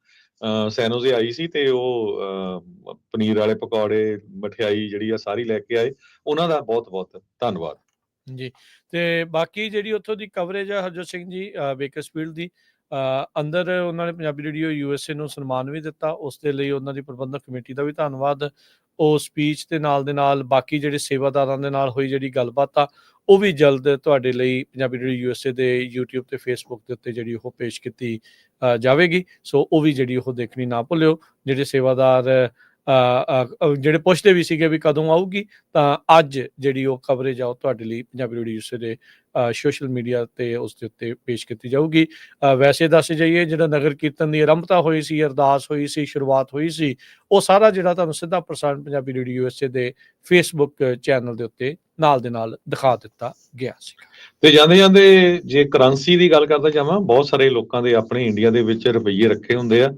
ਸੈਨੋਜ਼ੇ ਆਈ ਸੀ, ਤੇ ਉਹ ਪਨੀਰ ਵਾਲੇ ਪਕੌੜੇ, ਮਠਿਆਈ ਜਿਹੜੀ ਆ ਸਾਰੀ ਲੈ ਕੇ ਆਏ। ਉਹਨਾਂ ਦਾ ਬਹੁਤ ਬਹੁਤ ਧੰਨਵਾਦ ਜੀ। ਤੇ ਬਾਕੀ ਜਿਹੜੀ ਉੱਥੋਂ ਦੀ ਕਵਰੇਜ ਆ ਹਰਜੋਤ ਸਿੰਘ ਜੀ, ਬੇਕਰਸਫੀਲਡ ਦੀ ਅੰਦਰ ਉਹਨਾਂ ਨੇ ਪੰਜਾਬੀ ਰੇਡੀਓ ਯੂਐਸਏ ਨੂੰ ਸਨਮਾਨ ਵੀ ਦਿੱਤਾ। ਉਸ ਦੇ ਲਈ ਉਹਨਾਂ ਦੀ ਪ੍ਰਬੰਧਕ ਕਮੇਟੀ ਦਾ ਵੀ ਧੰਨਵਾਦ। ਉਹ ਸਪੀਚ ਦੇ ਨਾਲ ਬਾਕੀ ਜਿਹੜੇ ਸੇਵਾਦਾਰਾਂ ਦੇ ਨਾਲ ਹੋਈ ਜਿਹੜੀ ਗੱਲਬਾਤ ਆ, ਉਹ ਵੀ ਜਲਦ ਤੁਹਾਡੇ ਲਈ ਪੰਜਾਬੀ ਰੇਡੀਓ ਯੂਐਸਏ ਦੇ YouTube ਤੇ ਫੇਸਬੁੱਕ ਦੇ ਉੱਤੇ ਜਿਹੜੀ ਉਹ ਪੇਸ਼ ਕੀਤੀ ਜਾਵੇਗੀ। ਸੋ ਉਹ ਵੀ ਜਿਹੜੀ ਉਹ ਦੇਖਣੀ ਨਾ ਭੁੱਲਿਓ। ਜਿਹੜੇ ਸੇਵਾਦਾਰ ਜਿਹੜੇ ਪੁੱਛਦੇ ਵੀ ਸੀਗੇ ਵੀ ਕਦੋਂ ਆਊਗੀ, ਤਾਂ ਅੱਜ ਜਿਹੜੀ ਉਹ ਕਵਰੇਜ ਆ ਉਹ ਤੁਹਾਡੇ ਲਈ ਪੰਜਾਬੀ ਰੇਡੀਓ ਯੂਐਸਏ ਦੇ ਸੋਸ਼ਲ ਮੀਡੀਆ ਤੇ ਉਸ ਦੇ ਉੱਤੇ ਪੇਸ਼ ਕੀਤੀ ਜਾਊਗੀ। ਵੈਸੇ ਦੱਸ ਜਾਈਏ, ਜਿਹੜਾ ਨਗਰ ਕੀਰਤਨ ਦੀ ਆਰੰਭਤਾ ਹੋਈ ਸੀ, ਅਰਦਾਸ ਹੋਈ ਸੀ, ਸ਼ੁਰੂਆਤ ਹੋਈ ਸੀ, ਉਹ ਸਾਰਾ ਜਿਹੜਾ ਤੁਹਾਨੂੰ ਸਿੱਧਾ ਪ੍ਰਸਾਰਣ ਪੰਜਾਬੀ ਰੇਡੀਓ ਯੂਐਸਏ ਦੇ ਫੇਸਬੁੱਕ ਚੈਨਲ ਦੇ ਉੱਤੇ ਨਾਲ ਦੇ ਨਾਲ ਦਿਖਾ ਦਿੱਤਾ ਗਿਆ ਸੀਗਾ। ਤੇ ਜਾਂਦੇ ਜਾਂਦੇ ਜੇ ਕਰੰਸੀ ਦੀ ਗੱਲ ਕਰਦਾ ਜਾਵਾਂ, ਬਹੁਤ ਸਾਰੇ ਲੋਕਾਂ ਦੇ ਆਪਣੇ ਇੰਡੀਆ ਦੇ ਵਿੱਚ ਰੁਪਈਏ ਰੱਖੇ ਹੁੰਦੇ ਆ।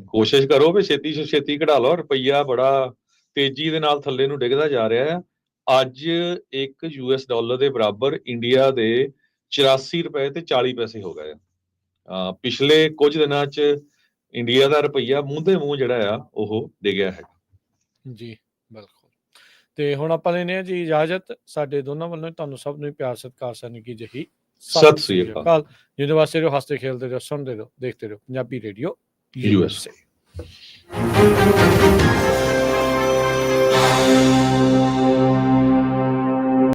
ਕੋਸ਼ਿਸ਼ ਕਰੋ ਵੀ ਛੇਤੀ ਤੋਂ ਛੇਤੀ ਕਢਾ ਲਓ। ਰੁਪਈਆ ਬੜਾ ਤੇਜ਼ੀ ਦੇ ਨਾਲ ਥੱਲੇ ਨੂੰ ਡਿੱਗਦਾ ਜਾ ਰਿਹਾ ਆ। ਅੱਜ ਇੱਕ ਯੂਐਸ ਡਾਲਰ ਦੇ ਬਰਾਬਰ ਇੰਡੀਆ ਦੇ 84 ਰੁਪਏ ਤੇ 40 ਪੈਸੇ ਹੋ ਗਏ ਆ। ਪਿਛਲੇ ਕੁਝ ਦਿਨਾਂ 'ਚ ਇੰਡੀਆ ਦਾ ਰੁਪਈਆ ਮੂੰਹ ਦੇ ਮੂੰਹ ਜਿਹੜਾ ਆ ਉਹ ਡਿੱਗਿਆ ਹੈ। ਜੀ ਬਿਲਕੁਲ। ਤੇ ਹੁਣ ਆਪਾਂ ਲੈਨੇ ਆ ਜੀ ਇਜਾਜ਼ਤ। ਸਾਡੇ ਦੋਨਾਂ ਵੱਲੋਂ ਤੁਹਾਨੂੰ ਸਭ ਨੂੰ ਪਿਆਰ ਸਤਿਕਾਰ ਸਨ ਕੀ ਜਹੀ ਸਤਿ ਸ੍ਰੀ ਅਕਾਲ। ਜਿਹਦੇ ਵਾਸਤੇ ਰਹੋ, ਹੱਸਦੇ ਖੇਲਦੇ ਰਹੋ, ਸੁਣਦੇ ਰਹੋ, ਦੇਖਦੇ ਰਹੋ ਪੰਜਾਬੀ ਰੇਡੀਓ ਯੂਐਸ। USA।